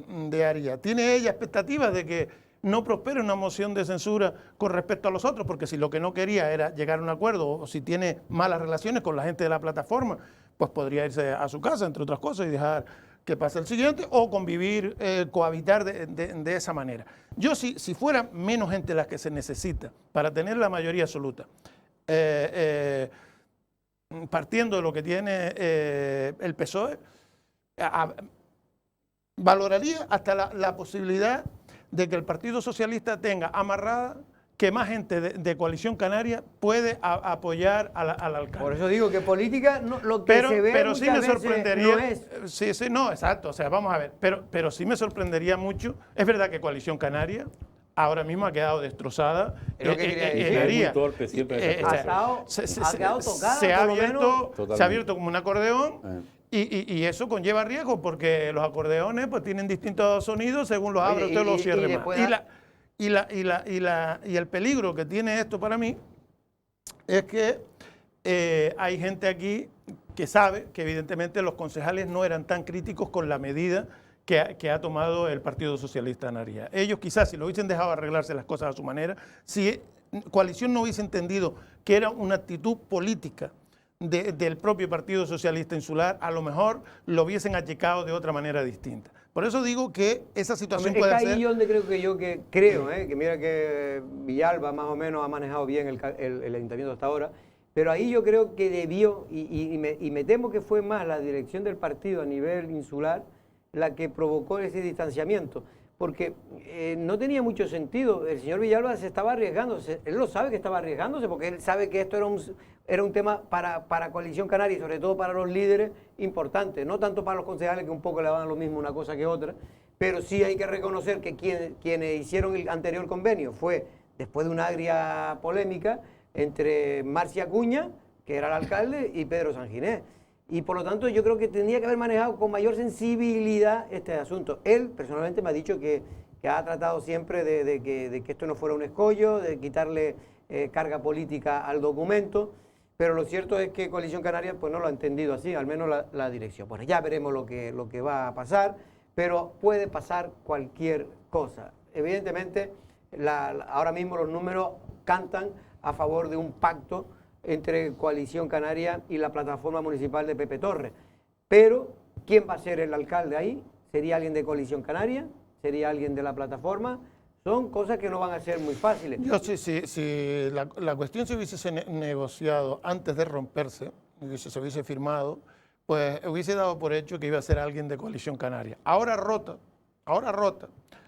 Aría? ¿Tiene ella expectativas de que no prospere una moción de censura con respecto a los otros? Porque si lo que no quería era llegar a un acuerdo, o si tiene malas relaciones con la gente de la plataforma, pues podría irse a su casa, entre otras cosas, y dejar que pase el siguiente, o convivir, cohabitar de esa manera. Yo, si fuera menos gente las que se necesita para tener la mayoría absoluta, partiendo de lo que tiene el PSOE, valoraría hasta la posibilidad de que el Partido Socialista tenga amarrada que más gente de Coalición Canaria puede apoyar al alcalde. Por eso digo que política, lo que se ve pero sí me sorprendería, no es. No, exacto, o sea, vamos a ver, pero sí me sorprendería mucho. Es verdad que Coalición Canaria ahora mismo ha quedado destrozada. Es lo que quería decir. Es muy torpe siempre. Ha quedado tocada, se ha abierto como un acordeón. Y eso conlleva riesgo porque los acordeones pues tienen distintos sonidos según los abres usted los cierre más. Y el peligro que tiene esto para mí es que hay gente aquí que sabe que evidentemente los concejales no eran tan críticos con la medida que ha tomado el Partido Socialista en Aría. Ellos quizás si lo hubiesen dejado arreglarse las cosas a su manera, si Coalición no hubiese entendido que era una actitud política del propio Partido Socialista Insular, a lo mejor lo hubiesen achicado de otra manera distinta. Por eso digo que esa situación puede ser... Es ahí donde creo que mira que Villalba más o menos ha manejado bien el ayuntamiento hasta ahora, pero ahí yo creo que debió, y me temo que fue más la dirección del partido a nivel insular la que provocó ese distanciamiento, porque no tenía mucho sentido. El señor Villalba se estaba arriesgándose, él lo sabe que estaba arriesgándose, porque él sabe que esto era un tema para Coalición Canaria y sobre todo para los líderes importante, no tanto para los concejales que un poco le van lo mismo una cosa que otra, pero sí hay que reconocer que quienes hicieron el anterior convenio fue después de una agria polémica entre Marcia Acuña, que era el alcalde, y Pedro Sanginés. y por lo tanto yo creo que tendría que haber manejado con mayor sensibilidad este asunto. Él personalmente me ha dicho que ha tratado siempre de que esto no fuera un escollo, de quitarle carga política al documento, pero lo cierto es que Coalición Canaria pues no lo ha entendido así, al menos la dirección. Bueno, ya veremos lo que va a pasar, pero puede pasar cualquier cosa. Evidentemente, ahora mismo los números cantan a favor de un pacto entre Coalición Canaria y la plataforma municipal de Pepe Torre. Pero, ¿quién va a ser el alcalde ahí? ¿Sería alguien de Coalición Canaria? ¿Sería alguien de la plataforma? Son cosas que no van a ser muy fáciles. Yo si la cuestión se hubiese negociado antes de romperse, se hubiese firmado, pues hubiese dado por hecho que iba a ser alguien de Coalición Canaria. Ahora rota,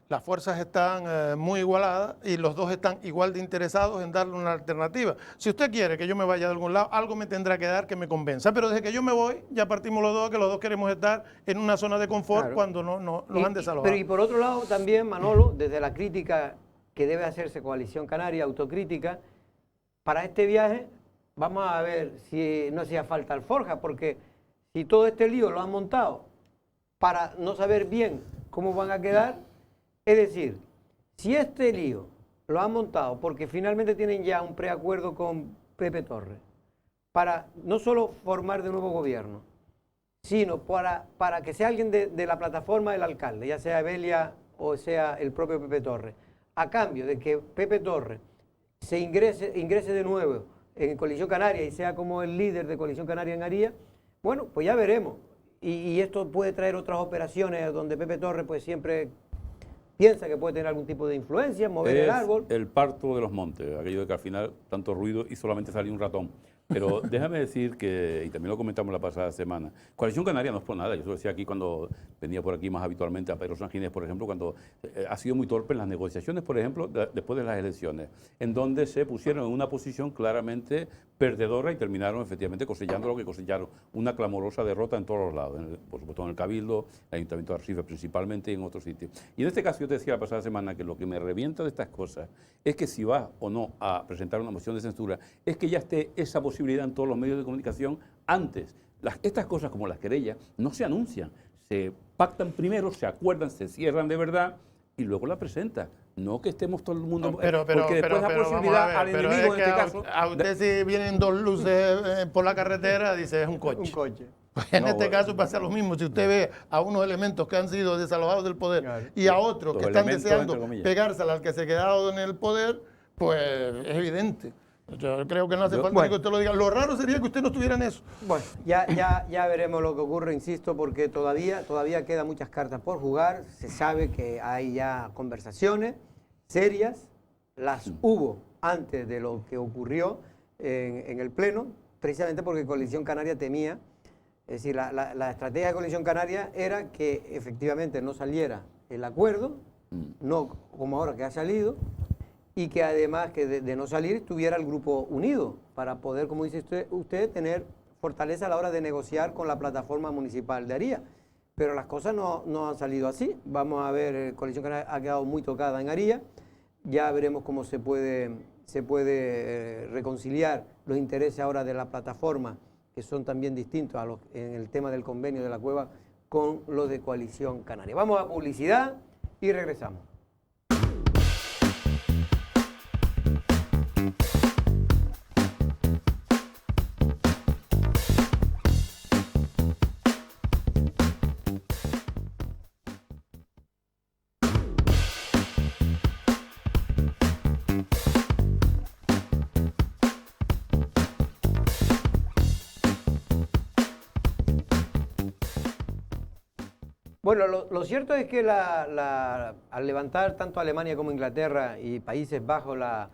las fuerzas están muy igualadas y los dos están igual de interesados en darle una alternativa. Si usted quiere que yo me vaya de algún lado, algo me tendrá que dar que me convenza. Pero desde que yo me voy, ya partimos los dos, que los dos queremos estar en una zona de confort, claro, cuando nos han desalojado. Pero y por otro lado también, Manolo, desde la crítica que debe hacerse Coalición Canaria, autocrítica, para este viaje vamos a ver si no hacía falta alforja, porque si todo este lío lo han montado para no saber bien cómo van a quedar, es decir, si este lío lo han montado porque finalmente tienen ya un preacuerdo con Pepe Torre para no solo formar de nuevo gobierno, sino para que sea alguien de la plataforma del alcalde, ya sea Evelia o sea el propio Pepe Torre, a cambio de que Pepe Torre se ingrese de nuevo en Coalición Canaria y sea como el líder de Coalición Canaria en Aría, bueno, pues ya veremos. Y esto puede traer otras operaciones donde Pepe Torre pues siempre piensa que puede tener algún tipo de influencia, mover el árbol. El parto de los montes, aquello de que al final tanto ruido y solamente salió un ratón. Pero déjame decir que, y también lo comentamos la pasada semana, Coalición Canaria no es por nada. Yo lo decía aquí cuando venía por aquí más habitualmente a Pedro San Ginés, por ejemplo, cuando ha sido muy torpe en las negociaciones, por ejemplo, después de las elecciones, en donde se pusieron en una posición claramente perdedora y terminaron efectivamente cosechando lo que cosecharon, una clamorosa derrota en todos los lados, por supuesto en el Cabildo, el Ayuntamiento de Arrecife principalmente y en otros sitios. Y en este caso yo te decía la pasada semana que lo que me revienta de estas cosas es que si vas o no a presentar una moción de censura, es que ya esté esa posibilidad en todos los medios de comunicación antes. Estas cosas como las querellas no se anuncian, se pactan primero, se acuerdan, se cierran de verdad y luego la presentan. No que estemos todo el mundo... porque después la posibilidad al enemigo, en este caso... A usted si vienen dos luces por la carretera, dice es un coche. Un coche. Pues en este caso pasa lo mismo. Si usted ve a unos elementos que han sido desalojados del poder, claro, y a otros que están deseando pegársela al que se ha quedado en el poder, pues es evidente. Yo creo que no hace falta que usted lo diga. Lo raro sería que usted no estuviera en eso. Bueno, ya veremos lo que ocurre, insisto, porque todavía quedan muchas cartas por jugar. Se sabe que hay ya conversaciones serias, las hubo antes de lo que ocurrió en el Pleno, precisamente porque Coalición Canaria temía, es decir, la estrategia de Coalición Canaria era que efectivamente no saliera el acuerdo, no como ahora que ha salido, y que además que de no salir tuviera el grupo unido para poder, como dice usted, tener fortaleza a la hora de negociar con la plataforma municipal de Aría. Pero las cosas no han salido así. Vamos a ver, Coalición Canaria ha quedado muy tocada en Aría, ya veremos cómo se puede reconciliar los intereses ahora de la plataforma, que son también distintos en el tema del convenio de la cueva, con los de Coalición Canaria. Vamos a publicidad y regresamos. Bueno, lo cierto es que al levantar tanto Alemania como Inglaterra y Países Bajos las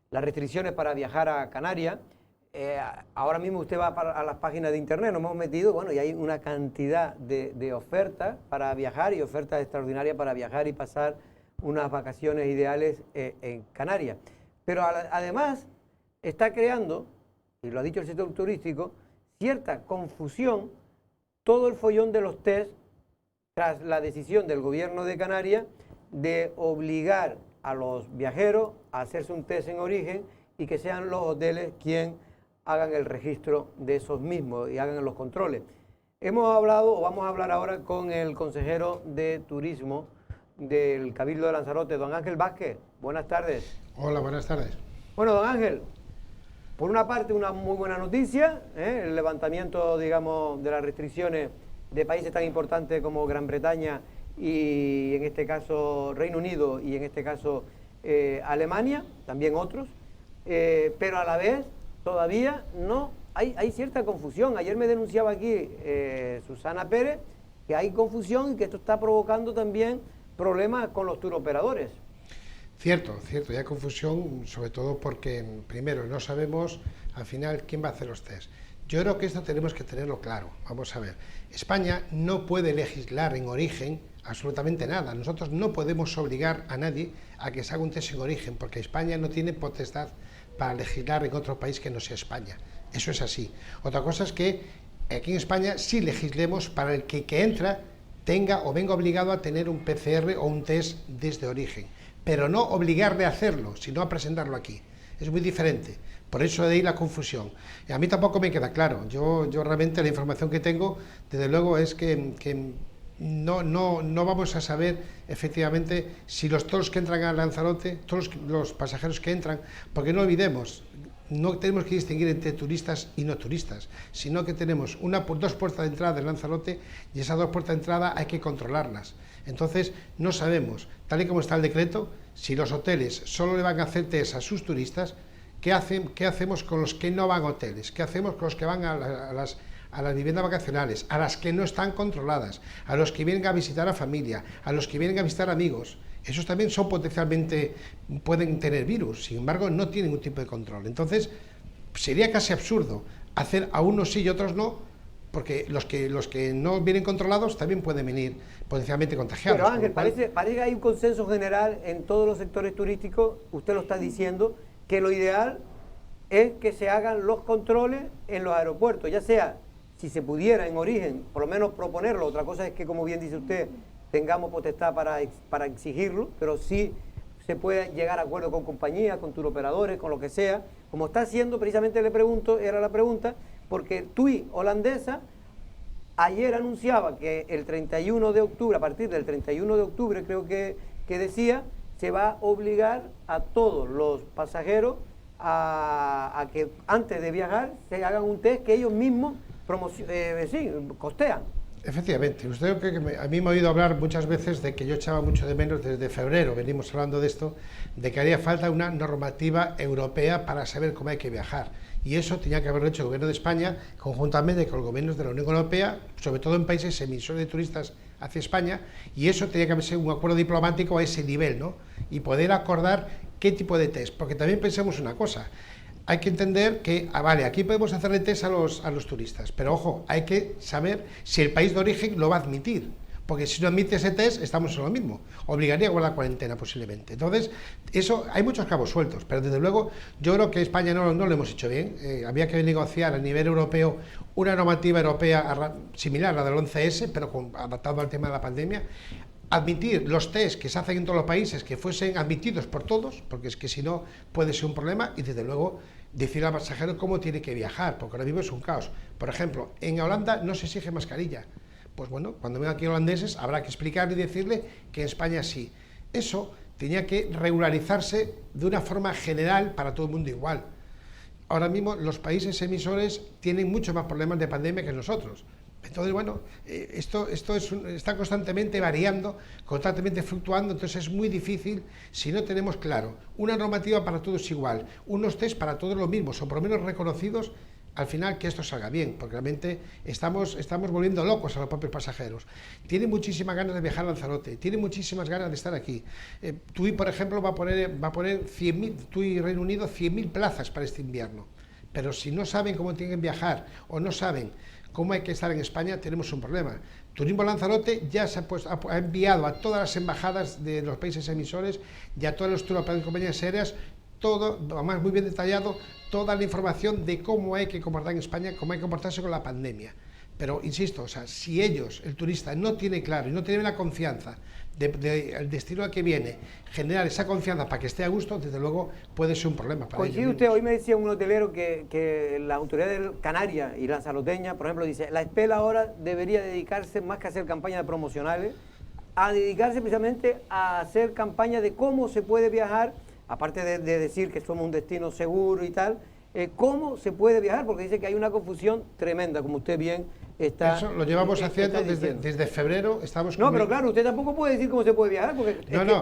restricciones para viajar a Canarias, ahora mismo usted va a las páginas de internet, nos hemos metido, bueno, y hay una cantidad de ofertas para viajar y ofertas extraordinarias para viajar y pasar unas vacaciones ideales en Canarias. Pero además está creando, y lo ha dicho el sector turístico, cierta confusión todo el follón de los test tras la decisión del gobierno de Canarias de obligar a los viajeros a hacerse un test en origen y que sean los hoteles quienes hagan el registro de esos mismos y hagan los controles. Hemos hablado, o vamos a hablar ahora con el consejero de Turismo del Cabildo de Lanzarote, don Ángel Vázquez. Buenas tardes. Hola, buenas tardes. Bueno, don Ángel, por una parte una muy buena noticia, el levantamiento, digamos, de las restricciones de países tan importantes como Gran Bretaña y en este caso Reino Unido y en este caso Alemania, también otros, pero a la vez todavía no hay cierta confusión. Ayer me denunciaba aquí Susana Pérez que hay confusión y que esto está provocando también problemas con los turoperadores. Cierto, y hay confusión, sobre todo porque, primero, no sabemos al final quién va a hacer los test. Yo creo que esto tenemos que tenerlo claro. Vamos a ver, España no puede legislar en origen absolutamente nada. Nosotros no podemos obligar a nadie a que se haga un test en origen, porque España no tiene potestad para legislar en otro país que no sea España. Eso es así. Otra cosa es que aquí en España sí legislemos para el que entra tenga o venga obligado a tener un PCR o un test desde origen, pero no obligarle a hacerlo, sino a presentarlo aquí. Es muy diferente, por eso de ahí la confusión. Y a mí tampoco me queda claro. Yo realmente la información que tengo, desde luego, es que no vamos a saber efectivamente si todos los que entran a Lanzarote, todos los pasajeros que entran, porque no olvidemos, no tenemos que distinguir entre turistas y no turistas, sino que tenemos dos puertas de entrada de Lanzarote y esas dos puertas de entrada hay que controlarlas. Entonces no sabemos, tal y como está el decreto, si los hoteles solo le van a hacer test a sus turistas, ¿qué hacemos con los que no van a hoteles? ¿Qué hacemos con los que van a las viviendas vacacionales, a las que no están controladas, a los que vienen a visitar a familia, a los que vienen a visitar amigos? Esos también son potencialmente, pueden tener virus, sin embargo no tienen ningún tipo de control. Entonces sería casi absurdo hacer a unos sí y otros no, porque los que no vienen controlados también pueden venir potencialmente contagiados. Pero Ángel, parece que hay un consenso general en todos los sectores turísticos, usted lo está diciendo, que lo ideal es que se hagan los controles en los aeropuertos, ya sea, si se pudiera en origen, por lo menos proponerlo. Otra cosa es que, como bien dice usted, tengamos potestad para exigirlo, pero sí se puede llegar a acuerdo con compañías, con turoperadores, con lo que sea, como está haciendo. Precisamente le pregunto, era la pregunta, porque TUI holandesa ayer anunciaba que el 31 de octubre, a partir del 31 de octubre creo que decía, se va a obligar a todos los pasajeros a que antes de viajar se hagan un test que ellos mismos costean. Efectivamente, usted creo que a mí me ha oído hablar muchas veces de que yo echaba mucho de menos, desde febrero venimos hablando de esto, de que haría falta una normativa europea para saber cómo hay que viajar. Y eso tenía que haberlo hecho el gobierno de España conjuntamente con los gobiernos de la Unión Europea, sobre todo en países emisores de turistas hacia España, y eso tenía que haber sido un acuerdo diplomático a ese nivel, ¿no? Y poder acordar qué tipo de test, porque también pensemos una cosa. Hay que entender que, vale, aquí podemos hacerle test a los turistas, pero ojo, hay que saber si el país de origen lo va a admitir, porque si no admite ese test, estamos en lo mismo, obligaría a guardar cuarentena posiblemente. Entonces, eso, hay muchos cabos sueltos, pero desde luego yo creo que España no lo hemos hecho bien. Había que negociar a nivel europeo una normativa europea similar a la del 11S, pero adaptado al tema de la pandemia. Admitir los test que se hacen en todos los países, que fuesen admitidos por todos, porque es que si no puede ser un problema, y desde luego decir al pasajero cómo tiene que viajar, porque ahora mismo es un caos. Por ejemplo, en Holanda no se exige mascarilla. Pues bueno, cuando vengan aquí holandeses habrá que explicarle y decirle que en España sí. Eso tenía que regularizarse de una forma general para todo el mundo igual. Ahora mismo los países emisores tienen muchos más problemas de pandemia que nosotros. Entonces, bueno, esto está constantemente variando, constantemente fluctuando, entonces es muy difícil si no tenemos claro una normativa para todos igual, unos test para todos los mismos, o por lo menos reconocidos, al final que esto salga bien, porque realmente estamos volviendo locos a los propios pasajeros. Tienen muchísimas ganas de viajar a Lanzarote, tienen muchísimas ganas de estar aquí. TUI, por ejemplo, va a poner 100.000, TUI Reino Unido, 100.000 plazas para este invierno, pero si no saben cómo tienen que viajar, o no saben cómo hay que estar en España, tenemos un problema. Turismo Lanzarote ya ha enviado a todas las embajadas de los países emisores y a todos los turoperadores y compañías aéreas todo, además muy bien detallado, toda la información de cómo hay que comportar en España, cómo hay que comportarse con la pandemia. Pero, insisto, o sea, si ellos, el turista, no tiene claro y no tiene la confianza del destino al que viene, generar esa confianza para que esté a gusto, desde luego puede ser un problema para ellos. Coincide usted, hoy me decía un hotelero que la autoridad de Canarias y lanzaroteña, por ejemplo, dice, la Espela ahora debería dedicarse, más que hacer campañas promocionales, a dedicarse precisamente a hacer campañas de cómo se puede viajar, aparte de decir que somos un destino seguro y tal, cómo se puede viajar, porque dice que hay una confusión tremenda, como usted bien está. Eso lo llevamos haciendo desde febrero. Estamos no, pero claro, usted tampoco puede decir cómo se puede viajar, porque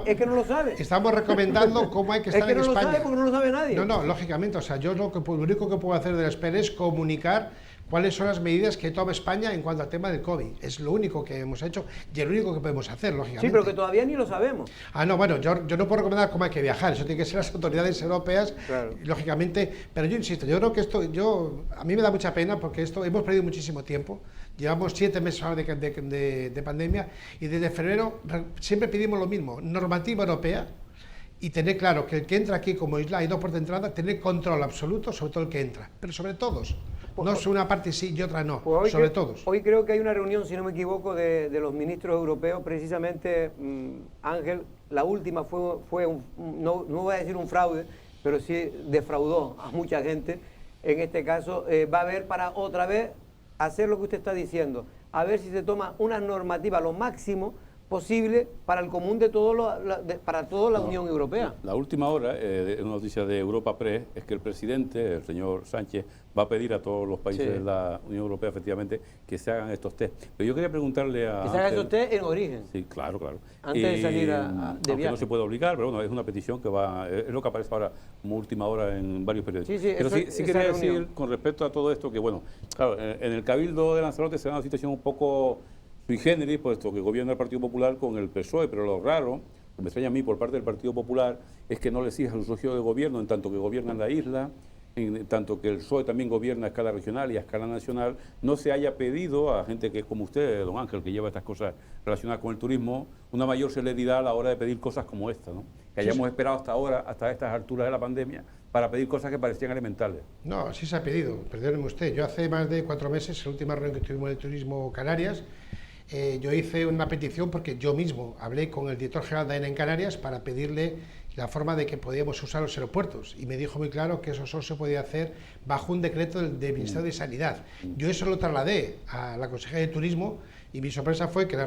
es que no lo sabe. Estamos recomendando cómo hay que estar en España. Es que no lo sabe porque no lo sabe nadie. No, lógicamente, o sea, yo lo único que puedo hacer de la Espera es comunicar cuáles son las medidas que toma España en cuanto al tema del COVID. Es lo único que hemos hecho y es lo único que podemos hacer, lógicamente. Sí, pero que todavía ni lo sabemos. No, bueno, yo no puedo recomendar cómo hay que viajar, eso tiene que ser las autoridades europeas, claro. Lógicamente, pero yo insisto, yo creo que a mí me da mucha pena porque hemos perdido muchísimo tiempo, llevamos 7 meses ahora de pandemia y desde febrero siempre pedimos lo mismo, normativa europea, y tener claro que el que entra aquí como isla y no por de entrada, tener control absoluto sobre todo el que entra, pero sobre todos. No es una parte sí y otra no, sobre todos. Hoy creo que hay una reunión, si no me equivoco, de los ministros europeos, precisamente, Ángel, la última fue no voy a decir un fraude, pero sí defraudó a mucha gente. En este caso, va a haber para otra vez hacer lo que usted está diciendo, a ver si se toma una normativa lo máximo posible para el común de para toda la Unión Europea. La última hora, una noticia de Europa Press, es que el presidente, el señor Sánchez, va a pedir a todos los países de la Unión Europea, efectivamente, que se hagan estos test. Pero yo quería preguntarle a... Que se hagan estos test en origen. Sí, claro. Antes de salir de viaje. No se puede obligar, pero bueno, es una petición que es lo que aparece ahora como última hora en varios periódicos. Sí, pero sí quería decir, con respecto a todo esto, que bueno, claro, en el Cabildo de Lanzarote se da una situación un poco sui generis, puesto que gobierna el Partido Popular con el PSOE, pero lo raro, que me extraña a mí por parte del Partido Popular, es que no le exija a su socio de gobierno, en tanto que gobiernan la isla, en tanto que el PSOE también gobierna a escala regional y a escala nacional, no se haya pedido a gente que es como usted, don Ángel, que lleva estas cosas relacionadas con el turismo, una mayor celeridad a la hora de pedir cosas como esta, ¿no? Que hayamos esperado hasta ahora, hasta estas alturas de la pandemia, para pedir cosas que parecían elementales. No, sí se ha pedido, perdóneme usted. Yo hace más de 4 meses, la última reunión que tuvimos de Turismo Canarias, yo hice una petición porque yo mismo hablé con el director general de AENA en Canarias para pedirle la forma de que podíamos usar los aeropuertos y me dijo muy claro que eso solo se podía hacer bajo un decreto del Ministerio de Sanidad. Yo eso lo trasladé a la consejera de Turismo y mi sorpresa fue que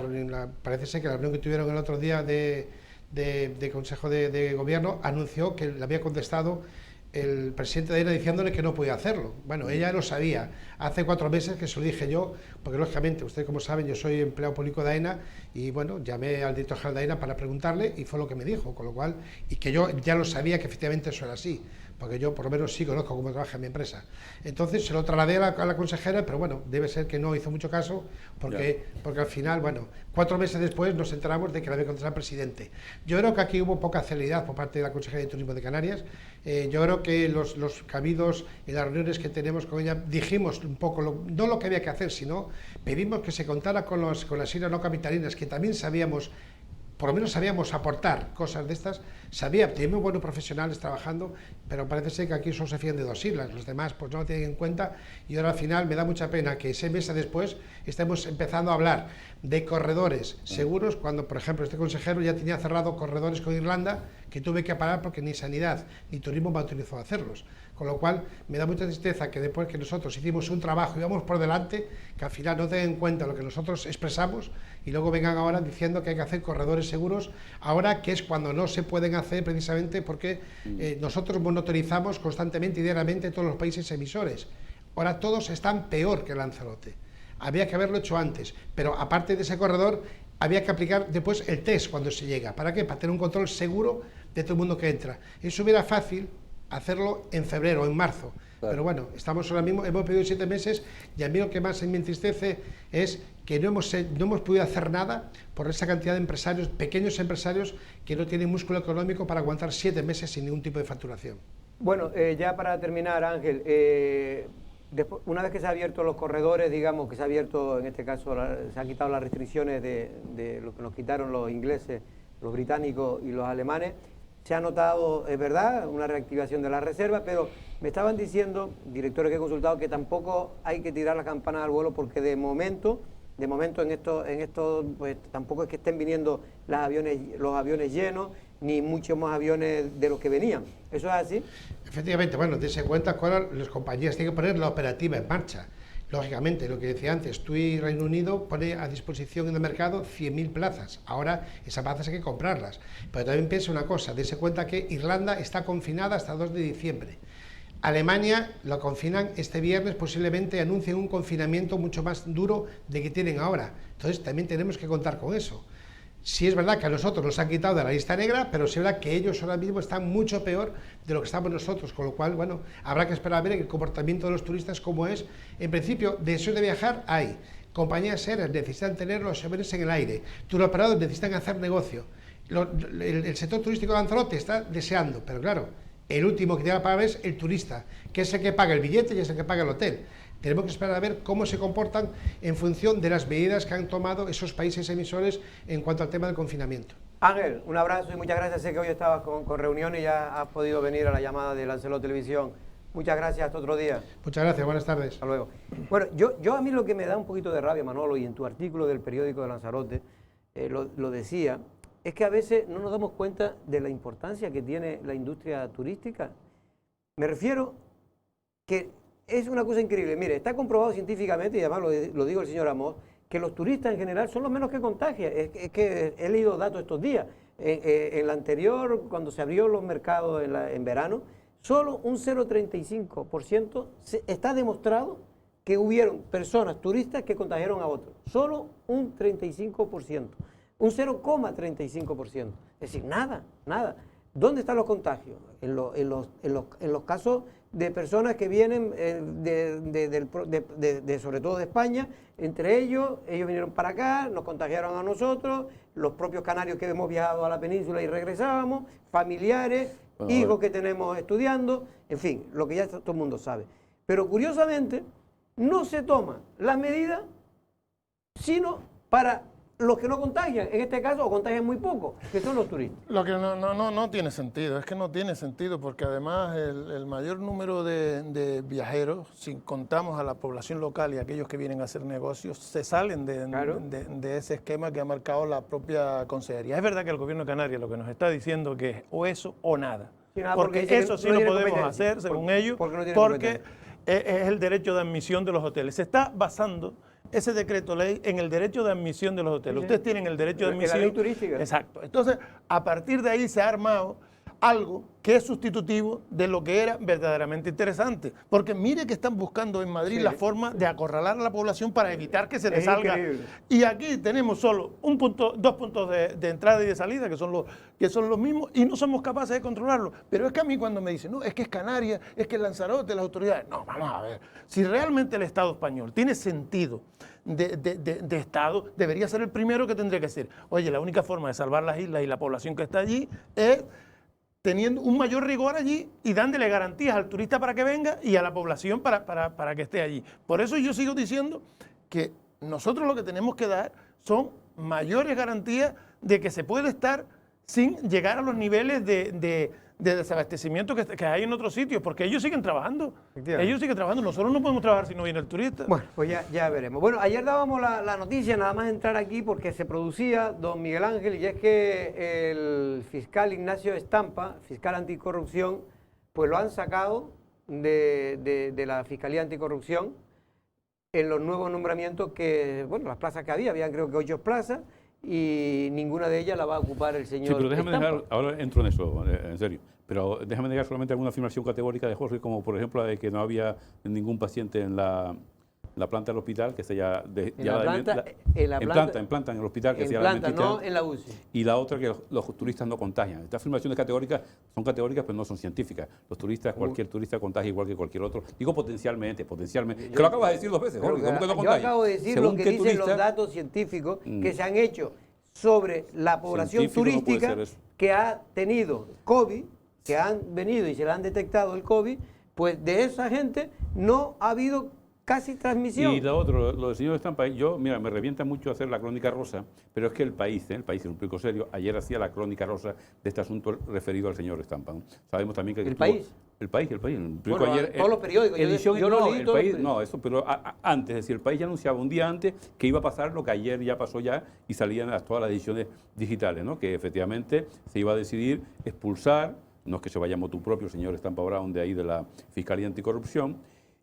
parece ser que la reunión que tuvieron el otro día de Consejo de Gobierno anunció que le había contestado el presidente de AENA diciéndole que no podía hacerlo. Bueno, ella lo sabía. Hace 4 meses que se lo dije yo, porque lógicamente, ustedes como saben, yo soy empleado público de AENA y bueno, llamé al director general de AENA para preguntarle y fue lo que me dijo, con lo cual, y que yo ya lo sabía que efectivamente eso era así, porque yo por lo menos sí conozco cómo trabaja en mi empresa. Entonces se lo trasladé a la consejera, pero bueno, debe ser que no hizo mucho caso, porque al final, bueno, 4 meses después nos enteramos de que la había contestado el presidente. Yo creo que aquí hubo poca celeridad por parte de la Consejería de Turismo de Canarias. Yo creo que los cabidos en las reuniones que tenemos con ella dijimos un poco, no lo que había que hacer, sino pedimos que se contara con las islas no capitalinas, que también sabíamos, por lo menos sabíamos aportar cosas de estas, teníamos buenos profesionales trabajando, pero parece ser que aquí solo se fían de 2 islas, los demás pues no lo tienen en cuenta y ahora al final me da mucha pena que 6 meses después estemos empezando a hablar de corredores seguros cuando, por ejemplo, este consejero ya tenía cerrado corredores con Irlanda que tuve que parar porque ni Sanidad ni Turismo me autorizó a hacerlos. Con lo cual me da mucha tristeza que después que nosotros hicimos un trabajo y vamos por delante, que al final no tengan en cuenta lo que nosotros expresamos y luego vengan ahora diciendo que hay que hacer corredores seguros, ahora que es cuando no se pueden hacer precisamente porque nosotros monitorizamos constantemente y diariamente todos los países emisores. Ahora todos están peor que Lanzarote. Había que haberlo hecho antes, pero aparte de ese corredor había que aplicar después el test cuando se llega. ¿Para qué? Para tener un control seguro de todo el mundo que entra. Eso hubiera fácil hacerlo en febrero o en marzo. Claro. Pero bueno, estamos ahora mismo, hemos pedido 7 meses y a mí lo que más me entristece es que no hemos podido hacer nada por esa cantidad de empresarios, pequeños empresarios que no tienen músculo económico para aguantar 7 meses sin ningún tipo de facturación. Bueno, ya para terminar, Ángel, después, una vez que se han abierto los corredores, digamos que se ha abierto, en este caso, se han quitado las restricciones de lo que nos quitaron los ingleses, los británicos y los alemanes, se ha notado, es verdad, una reactivación de la reserva, pero me estaban diciendo, directores que he consultado, que tampoco hay que tirar la campana al vuelo porque de momento en esto pues tampoco es que estén viniendo los aviones llenos, ni muchos más aviones de los que venían. ¿Eso es así? Efectivamente, bueno, dése cuenta cuál las compañías tienen que poner la operativa en marcha. Lógicamente, lo que decía antes, TUI Reino Unido pone a disposición en el mercado 100.000 plazas. Ahora esas plazas hay que comprarlas. Pero también piensa una cosa, dése cuenta que Irlanda está confinada hasta 2 de diciembre. Alemania lo confinan este viernes, posiblemente anuncien un confinamiento mucho más duro de que tienen ahora. Entonces también tenemos que contar con eso. Sí es verdad que a nosotros nos han quitado de la lista negra, pero sí es verdad que ellos ahora mismo están mucho peor de lo que estamos nosotros, con lo cual, bueno, habrá que esperar a ver el comportamiento de los turistas cómo es. En principio, deseo de viajar hay. Compañías aéreas necesitan tener los aviones en el aire. Turoperadores necesitan hacer negocio. El sector turístico de Lanzarote está deseando, pero claro, el último que tiene que pagar es el turista, que es el que paga el billete y es el que paga el hotel. Tenemos que esperar a ver cómo se comportan en función de las medidas que han tomado esos países emisores en cuanto al tema del confinamiento. Ángel, un abrazo y muchas gracias. Sé que hoy estabas con reuniones y ya has podido venir a la llamada de Lancelot Televisión. Muchas gracias, hasta otro día. Muchas gracias, buenas tardes. Hasta luego. Bueno, yo a mí lo que me da un poquito de rabia, Manolo, y en tu artículo del periódico de Lanzarote lo decía, es que a veces no nos damos cuenta de la importancia que tiene la industria turística. Me refiero que es una cosa increíble. Mire, está comprobado científicamente, y además lo digo el señor Amós, que los turistas en general son los menos que contagian. Es que he leído datos estos días. En la anterior, cuando se abrió los mercados en verano, solo un 0,35% está demostrado que hubieron personas turistas que contagiaron a otros. Solo un 35%. Un 0,35%. Es decir, nada. ¿Dónde están los contagios? En los casos de personas que vienen sobre todo de España, entre ellos vinieron para acá, nos contagiaron a nosotros, los propios canarios que hemos viajado a la península y regresábamos, familiares, hijos que tenemos estudiando, en fin, lo que ya todo el mundo sabe. Pero curiosamente, no se toman las medidas, sino para los que no contagian, en este caso, o contagian muy poco, que son los turistas. Lo que no tiene sentido, es que no tiene sentido, porque además el mayor número de viajeros, si contamos a la población local y aquellos que vienen a hacer negocios, se salen de ese esquema que ha marcado la propia consejería. Es verdad que el gobierno de Canarias lo que nos está diciendo que es o eso o nada, porque eso sí lo podemos hacer, según ellos, porque es el derecho de admisión de los hoteles. Se está basando ese decreto ley en el derecho de admisión de los hoteles. Ustedes tienen el derecho de admisión. La ley turística. Exacto. Entonces, a partir de ahí se ha armado algo que es sustitutivo de lo que era verdaderamente interesante. Porque mire que están buscando en Madrid la forma de acorralar a la población para evitar que se les salga. Increíble. Y aquí tenemos solo dos puntos de entrada y de salida que son los mismos y no somos capaces de controlarlo. Pero es que a mí cuando me dicen, no, es que es Canarias, es que es Lanzarote, las autoridades. No, vamos a ver. Si realmente el Estado español tiene sentido de Estado, debería ser el primero que tendría que decir, oye, la única forma de salvar las islas y la población que está allí es teniendo un mayor rigor allí y dándole garantías al turista para que venga y a la población para que esté allí. Por eso yo sigo diciendo que nosotros lo que tenemos que dar son mayores garantías de que se puede estar sin llegar a los niveles de desabastecimiento que hay en otros sitios, porque ellos siguen trabajando. Nosotros no podemos trabajar si no viene el turista. Bueno, pues ya veremos. Bueno, ayer dábamos la noticia, nada más entrar aquí, porque se producía, don Miguel Ángel, y es que el fiscal Ignacio Estampa, fiscal anticorrupción, pues lo han sacado de la Fiscalía Anticorrupción en los nuevos nombramientos las plazas que habían creo que 8 plazas, y ninguna de ellas la va a ocupar el señor. Sí, pero déjame Estampa. dejar, ahora entro en eso, en serio, pero déjame dejar solamente alguna afirmación categórica de Jorge, como por ejemplo la de que no había ningún paciente en la planta del hospital, que se ya implantan en el hospital, que se llama no en la UCI. Y la otra, que los turistas no contagian. Estas afirmaciones categóricas son categóricas, pero no son científicas. Los turistas, cualquier turista contagia igual que cualquier otro. Digo potencialmente. Que lo acabas de decir 2 veces, Jorge. ¿Cómo que no contagia? Yo acabo de decir lo que dicen los datos científicos que se han hecho sobre la población turística que ha tenido COVID, que han venido y se le han detectado el COVID, pues de esa gente no ha habido casi transmisión. Y lo otro, lo del señor Estampa, yo, mira, me revienta mucho hacer la crónica rosa, pero es que el país es un público serio, ayer hacía la crónica rosa de este asunto referido al señor Estampa, ¿no? Sabemos también que... ¿El país? El país. El periódico Bueno, ayer, todos los periódicos. Edición, yo no leí el todos país, los no, eso, pero antes, es decir, el país ya anunciaba un día antes que iba a pasar lo que ayer ya pasó ya y salían todas las ediciones digitales, ¿no? Que efectivamente se iba a decidir expulsar, no es que se vaya motu propio el señor Estampa Brown de ahí de la Fiscalía Anticorrupción,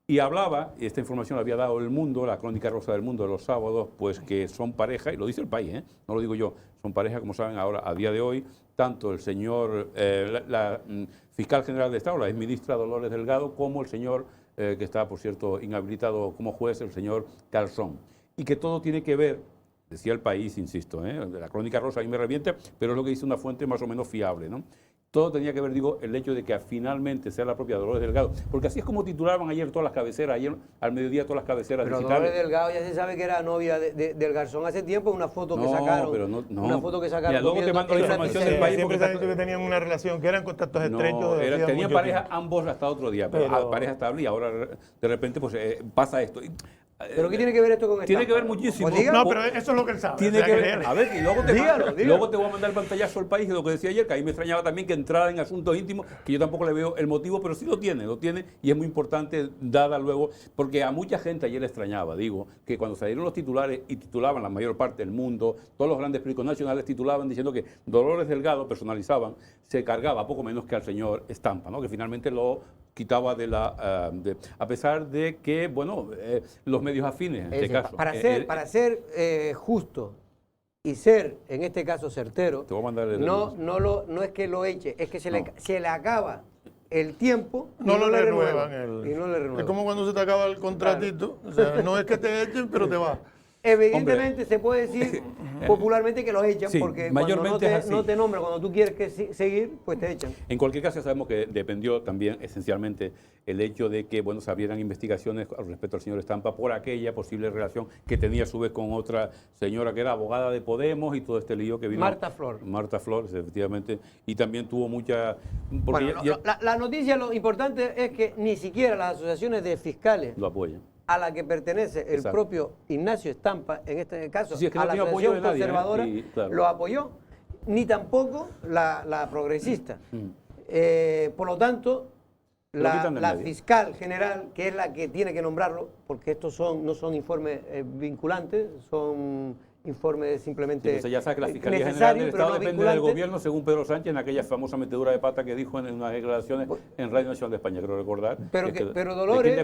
y hablaba, y esta información la había dado El Mundo, la Crónica Rosa del Mundo de los sábados, pues que son pareja, y lo dice el país, no lo digo yo, son pareja, como saben ahora, a día de hoy, tanto el señor, la fiscal general de Estado, la exministra Dolores Delgado, como el señor, que está, por cierto, inhabilitado como juez, el señor Calzón. Y que todo tiene que ver, decía el país, insisto, de la Crónica Rosa a mí me revienta, pero es lo que dice una fuente más o menos fiable, ¿no? Todo tenía que ver, digo, el hecho de que finalmente sea la propia Dolores Delgado, porque así es como titulaban ayer todas las cabeceras, ayer al mediodía todas las cabeceras pero digitales. Dolores Delgado ya se sabe que era novia del Garzón hace tiempo, una foto que sacaron. Pero no. Una foto que sacaron. Mira, luego te mando la información del país. Siempre se ha dicho que tenían una relación, que eran contactos estrechos. Tenían pareja ambos hasta otro día, pero pareja estable, y ahora de repente pues pasa esto. ¿Pero qué tiene que ver esto con esto? Tiene que ver muchísimo. Pues no, pero eso es lo que él sabe. Tiene que ver. A ver, y luego dígalo. Luego te voy a mandar el pantallazo al país, de lo que decía ayer, que ahí me extrañaba también que entrara en asuntos íntimos, que yo tampoco le veo el motivo, pero sí lo tiene, y es muy importante, dada luego, porque a mucha gente ayer le extrañaba, digo, que cuando salieron los titulares y titulaban la mayor parte del mundo, todos los grandes periódicos nacionales titulaban diciendo que Dolores Delgado, personalizaban, se cargaba poco menos que al señor Estampa, ¿no? Que finalmente lo quitaba de la... a pesar de que, bueno, los medios afines, en este caso... Para ser justo y ser, en este caso, certero, te voy a mandar no es que lo eche, es que se le acaba el tiempo y no le renuevan. renuevan. Es como cuando se te acaba el contratito, o sea, no es que te echen, pero te va. Evidentemente se puede decir popularmente que los echan, sí, porque cuando no te nombran, cuando tú quieres seguir, pues te echan. En cualquier caso sabemos que dependió también esencialmente el hecho de que se abrieran investigaciones al respecto al señor Estampa por aquella posible relación que tenía a su vez con otra señora que era abogada de Podemos y todo este lío que vino. Marta Flor. Marta Flor, efectivamente, y también tuvo mucha... Bueno, la noticia, lo importante es que ni siquiera las asociaciones de fiscales lo apoyan. A la que pertenece el propio Ignacio Estampa, en este caso, sí, es que a no la asociación conservadora, claro, lo apoyó, ni tampoco la progresista. Por lo tanto, la fiscal general, que es la que tiene que nombrarlo, porque estos no son informes vinculantes, son informes simplemente entonces ya sabes que la Fiscalía General del Estado depende del gobierno, según Pedro Sánchez, en aquella famosa metedura de pata que dijo en unas declaraciones en Radio Nacional de España, creo recordar. Pero Dolores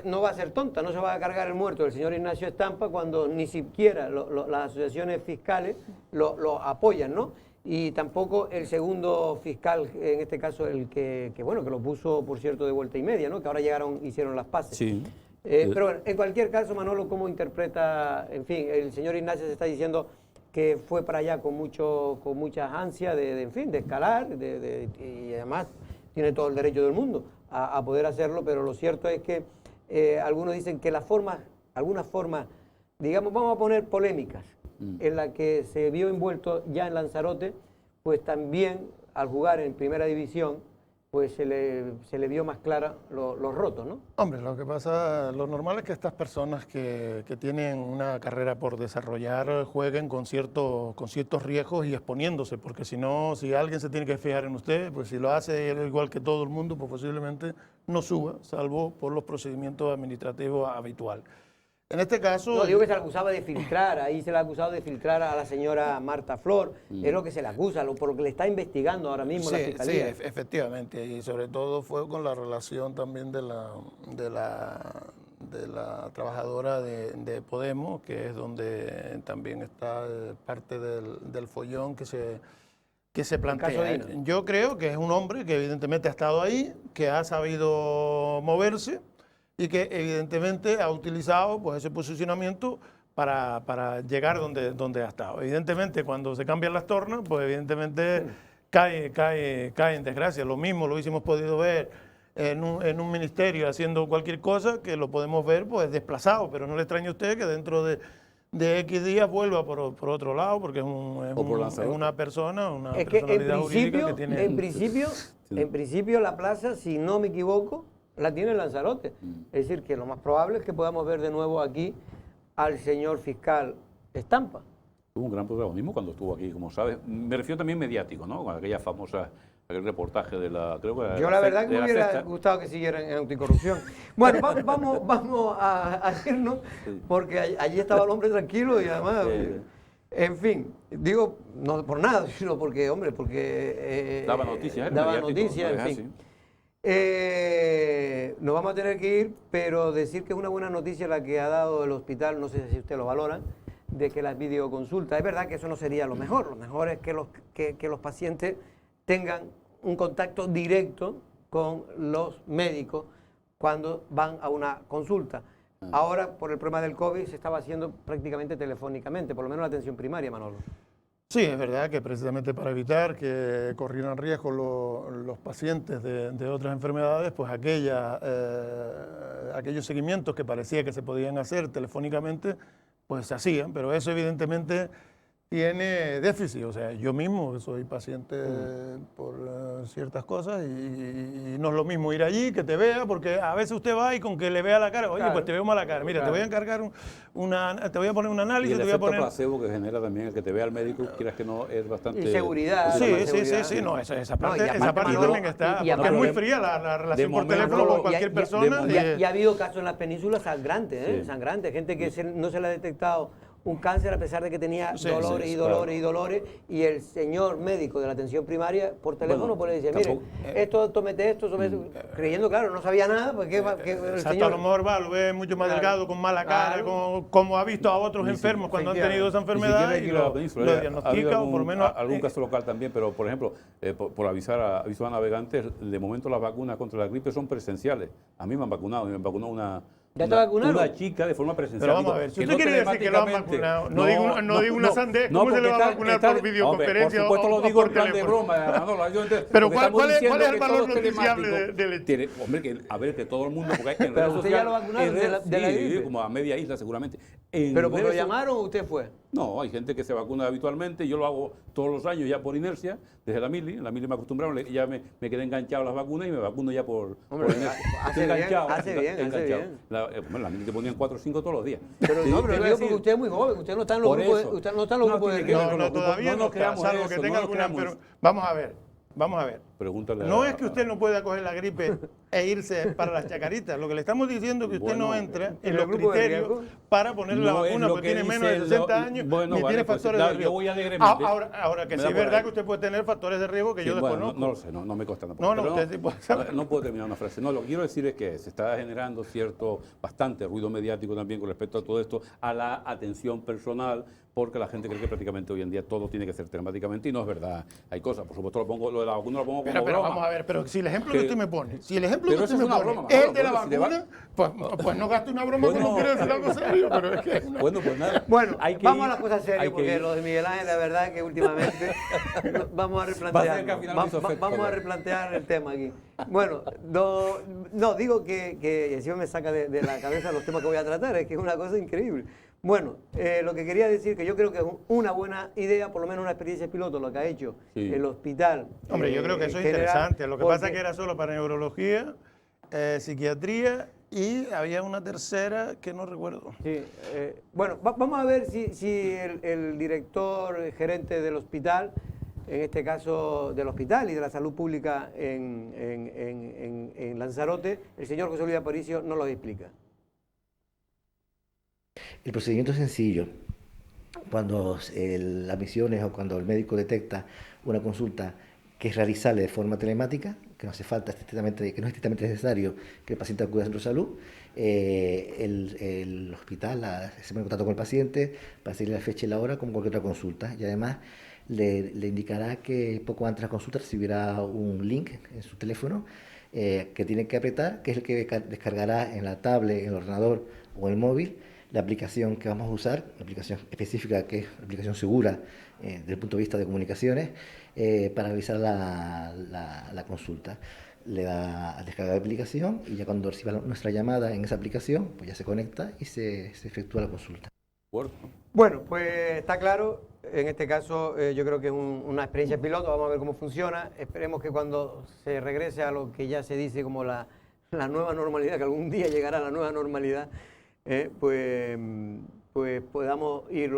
no va a ser tonta, no se va a cargar el muerto del señor Ignacio Estampa cuando ni siquiera las asociaciones fiscales lo apoyan, ¿no? Y tampoco el segundo fiscal, en este caso el que lo puso, por cierto, de vuelta y media, ¿no? Que ahora hicieron las paces. Sí. Pero bueno, en cualquier caso, Manolo, ¿cómo interpreta? En fin, el señor Ignacio se está diciendo que fue para allá con mucha ansia de escalar, y además tiene todo el derecho del mundo a poder hacerlo, pero lo cierto es que algunos dicen que algunas formas, digamos, vamos a poner polémicas, en la que se vio envuelto ya en Lanzarote, pues también al jugar en primera división, pues se le vio más clara los rotos, ¿no? Hombre, lo que pasa, lo normal es que estas personas que tienen una carrera por desarrollar jueguen con ciertos riesgos y exponiéndose, porque si no, si alguien se tiene que fijar en usted, pues si lo hace igual que todo el mundo, pues posiblemente no suba, salvo por los procedimientos administrativos habituales. En este caso... No, digo que se le acusaba de filtrar, ahí se le ha acusado de filtrar a la señora Marta Flor, es lo que se le acusa, por lo que le está investigando ahora mismo la Fiscalía. Sí, efectivamente, y sobre todo fue con la relación también de la trabajadora de Podemos, que es donde también está parte del follón que se plantea. Yo creo que es un hombre que evidentemente ha estado ahí, que ha sabido moverse, y que evidentemente ha utilizado pues, ese posicionamiento para llegar donde ha estado. Evidentemente, cuando se cambian las tornas, pues evidentemente cae en desgracia. Lo mismo lo hubiésemos podido ver en un ministerio haciendo cualquier cosa, que lo podemos ver pues desplazado, pero no le extrañe a usted que dentro de X días vuelva por otro lado, porque es una persona, una personalidad jurídica que tiene... En principio, la plaza, si no me equivoco, la tiene Lanzarote. Es decir, que lo más probable es que podamos ver de nuevo aquí al señor fiscal Estampa. Tuvo un gran protagonismo cuando estuvo aquí, como sabes. Me refiero también mediático, ¿no? Con aquella famosa, aquel reportaje de la... Creo que Yo la verdad que me hubiera gustado que siguieran en anticorrupción. Bueno, vamos a irnos, porque allí estaba el hombre tranquilo y además... En fin, digo, no por nada, sino porque, hombre, porque... daba noticias, daba noticias, en fin. Nos vamos a tener que ir, pero decir que es una buena noticia la que ha dado el hospital, no sé si usted lo valora, de que las videoconsultas, es verdad que eso no sería lo mejor es que los pacientes tengan un contacto directo con los médicos cuando van a una consulta. Ahora, por el problema del COVID, se estaba haciendo prácticamente telefónicamente, por lo menos la atención primaria, Manolo. Sí, es verdad que precisamente para evitar que corrieran riesgo los pacientes de otras enfermedades, pues aquellos seguimientos que parecía que se podían hacer telefónicamente, pues se hacían, pero eso evidentemente tiene déficit. O sea, yo mismo soy paciente por ciertas cosas y no es lo mismo ir allí, que te vea, porque a veces usted va y con que le vea la cara, oye, claro, pues te veo mala cara, mira, claro, te voy a encargar te voy a poner un análisis, y el te voy a poner... placebo que genera también el que te vea el médico, quieras que no, es bastante... Y seguridad. Sí, no, esa parte también está, porque es muy fría la relación por teléfono con cualquier persona. Y ha habido casos en la península sangrantes, sangrantes, gente que no se le ha detectado un cáncer a pesar de que tenía dolores, y el señor médico de la atención primaria por teléfono puede decir, mire, tómete esto, creyendo, claro, no sabía nada, porque el señor... A lo mejor lo ve mucho más delgado, con mala cara, como ha visto a otros enfermos cuando han tenido esa enfermedad, y lo diagnostica, o por lo menos... Algún caso local también, pero por ejemplo, por aviso a navegantes, de momento las vacunas contra la gripe son presenciales. A mí me han vacunado, me vacunó una chica de forma presencial. Pero vamos a ver, si usted quiere decir que lo han vacunado, no digo una sandez, ¿cómo se le va a vacunar por videoconferencia? Por supuesto lo digo en plan de broma, pero ¿cuál es el valor noticiable del... Hombre, que todo el mundo... Pero usted ya lo vacunaron de la gripe. Como a media isla seguramente. ¿Pero porque lo llamaron o usted fue? No, hay gente que se vacuna habitualmente, yo lo hago todos los años ya por inercia, desde la mili me acostumbraron, ya me quedé enganchado a las vacunas y me vacuno ya por inercia. Hace bien. La mili te ponían 4 o 5 todos los días. Pero digo porque usted es muy joven, usted no está en los grupos de riesgo. No, todavía no está, salvo que tenga alguna enfermedad. Vamos a ver. Pregúntale no es que usted no pueda coger la gripe e irse para las chacaritas. Lo que le estamos diciendo es que usted no entra en los criterios para ponerle la vacuna, porque tiene menos de 60 años ni tiene factores de riesgo. Ahora que sí es verdad que usted puede tener factores de riesgo que yo desconozco. No lo sé, no me consta. No puedo terminar una frase. No, lo que quiero decir es que se está generando bastante ruido mediático también con respecto a todo esto, a la atención personal, porque la gente cree que prácticamente hoy en día todo tiene que ser telemáticamente y no es verdad. Hay cosas, por supuesto, lo de la vacuna lo pongo como broma. Vamos a ver, pero si el ejemplo que usted me pone, es el de la vacuna, pues no gaste una broma como quiere decir algo serio, pero es que... Bueno, pues nada. Bueno, vamos a las cosas serias, porque lo de Miguel Ángel, la verdad que últimamente vamos a replantear el tema aquí. Bueno, digo que encima me saca de la cabeza los temas que voy a tratar, es que es una cosa increíble. Bueno, lo que quería decir que yo creo que es una buena idea, por lo menos una experiencia piloto, lo que ha hecho el hospital. Hombre, yo creo que eso es interesante. Lo que pasa es que era solo para neurología, psiquiatría y había una tercera que no recuerdo. Sí, bueno, vamos a ver si el director gerente del hospital, en este caso del hospital y de la salud pública en Lanzarote, el señor José Luis Aparicio nos lo explica. El procedimiento es sencillo. Cuando las misiones o cuando el médico detecta una consulta que es realizable de forma telemática, que no hace falta estrictamente, que no es estrictamente necesario que el paciente acuda al centro de salud, el hospital se pone en contacto con el paciente para decirle la fecha y la hora como cualquier otra consulta, y además le indicará que poco antes de la consulta recibirá un link en su teléfono que tiene que apretar, que es el que descargará en la tablet, en el ordenador o en el móvil la aplicación que vamos a usar, la aplicación específica que es una aplicación segura desde el punto de vista de comunicaciones, para realizar la consulta. Le da a descargar la aplicación y ya cuando reciba nuestra llamada en esa aplicación, pues ya se conecta y se efectúa la consulta. Bueno, pues está claro, en este caso yo creo que es una experiencia piloto, vamos a ver cómo funciona, esperemos que cuando se regrese a lo que ya se dice como la la nueva normalidad, que algún día llegará la nueva normalidad, pues podamos ir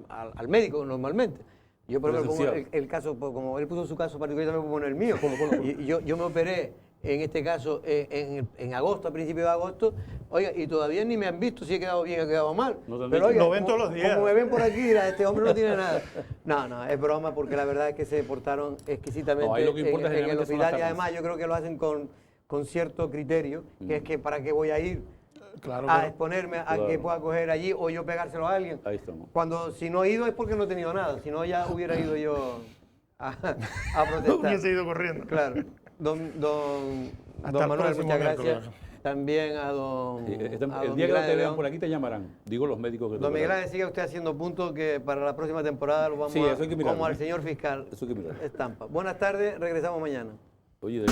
al médico normalmente. Yo, por ejemplo, pongo el caso, como él puso su caso particular, yo también pongo el mío. Y yo me operé, en este caso, en agosto, a principios de agosto, oiga, y todavía ni me han visto si he quedado bien o he quedado mal. Pero oiga, lo ven todos los días. Como me ven por aquí, este hombre no tiene nada. No, es broma, porque la verdad es que se portaron exquisitamente en el hospital, y además yo creo que lo hacen con cierto criterio, que es que para qué voy a ir a exponerme a que pueda coger allí o yo pegárselo a alguien. Ahí estamos. Cuando si no he ido es porque no he tenido nada, si no ya hubiera ido yo a protestar. Hubiese ido corriendo. Claro. Don Manuel, muchas gracias. Claro. También a don El día que no te vean por aquí te llamarán. Digo los médicos que Don Miguel Ángel, siga usted haciendo puntos que para la próxima temporada lo vamos a, como al señor fiscal, Eso hay que mirar. estampa. Buenas tardes, regresamos mañana. Oye,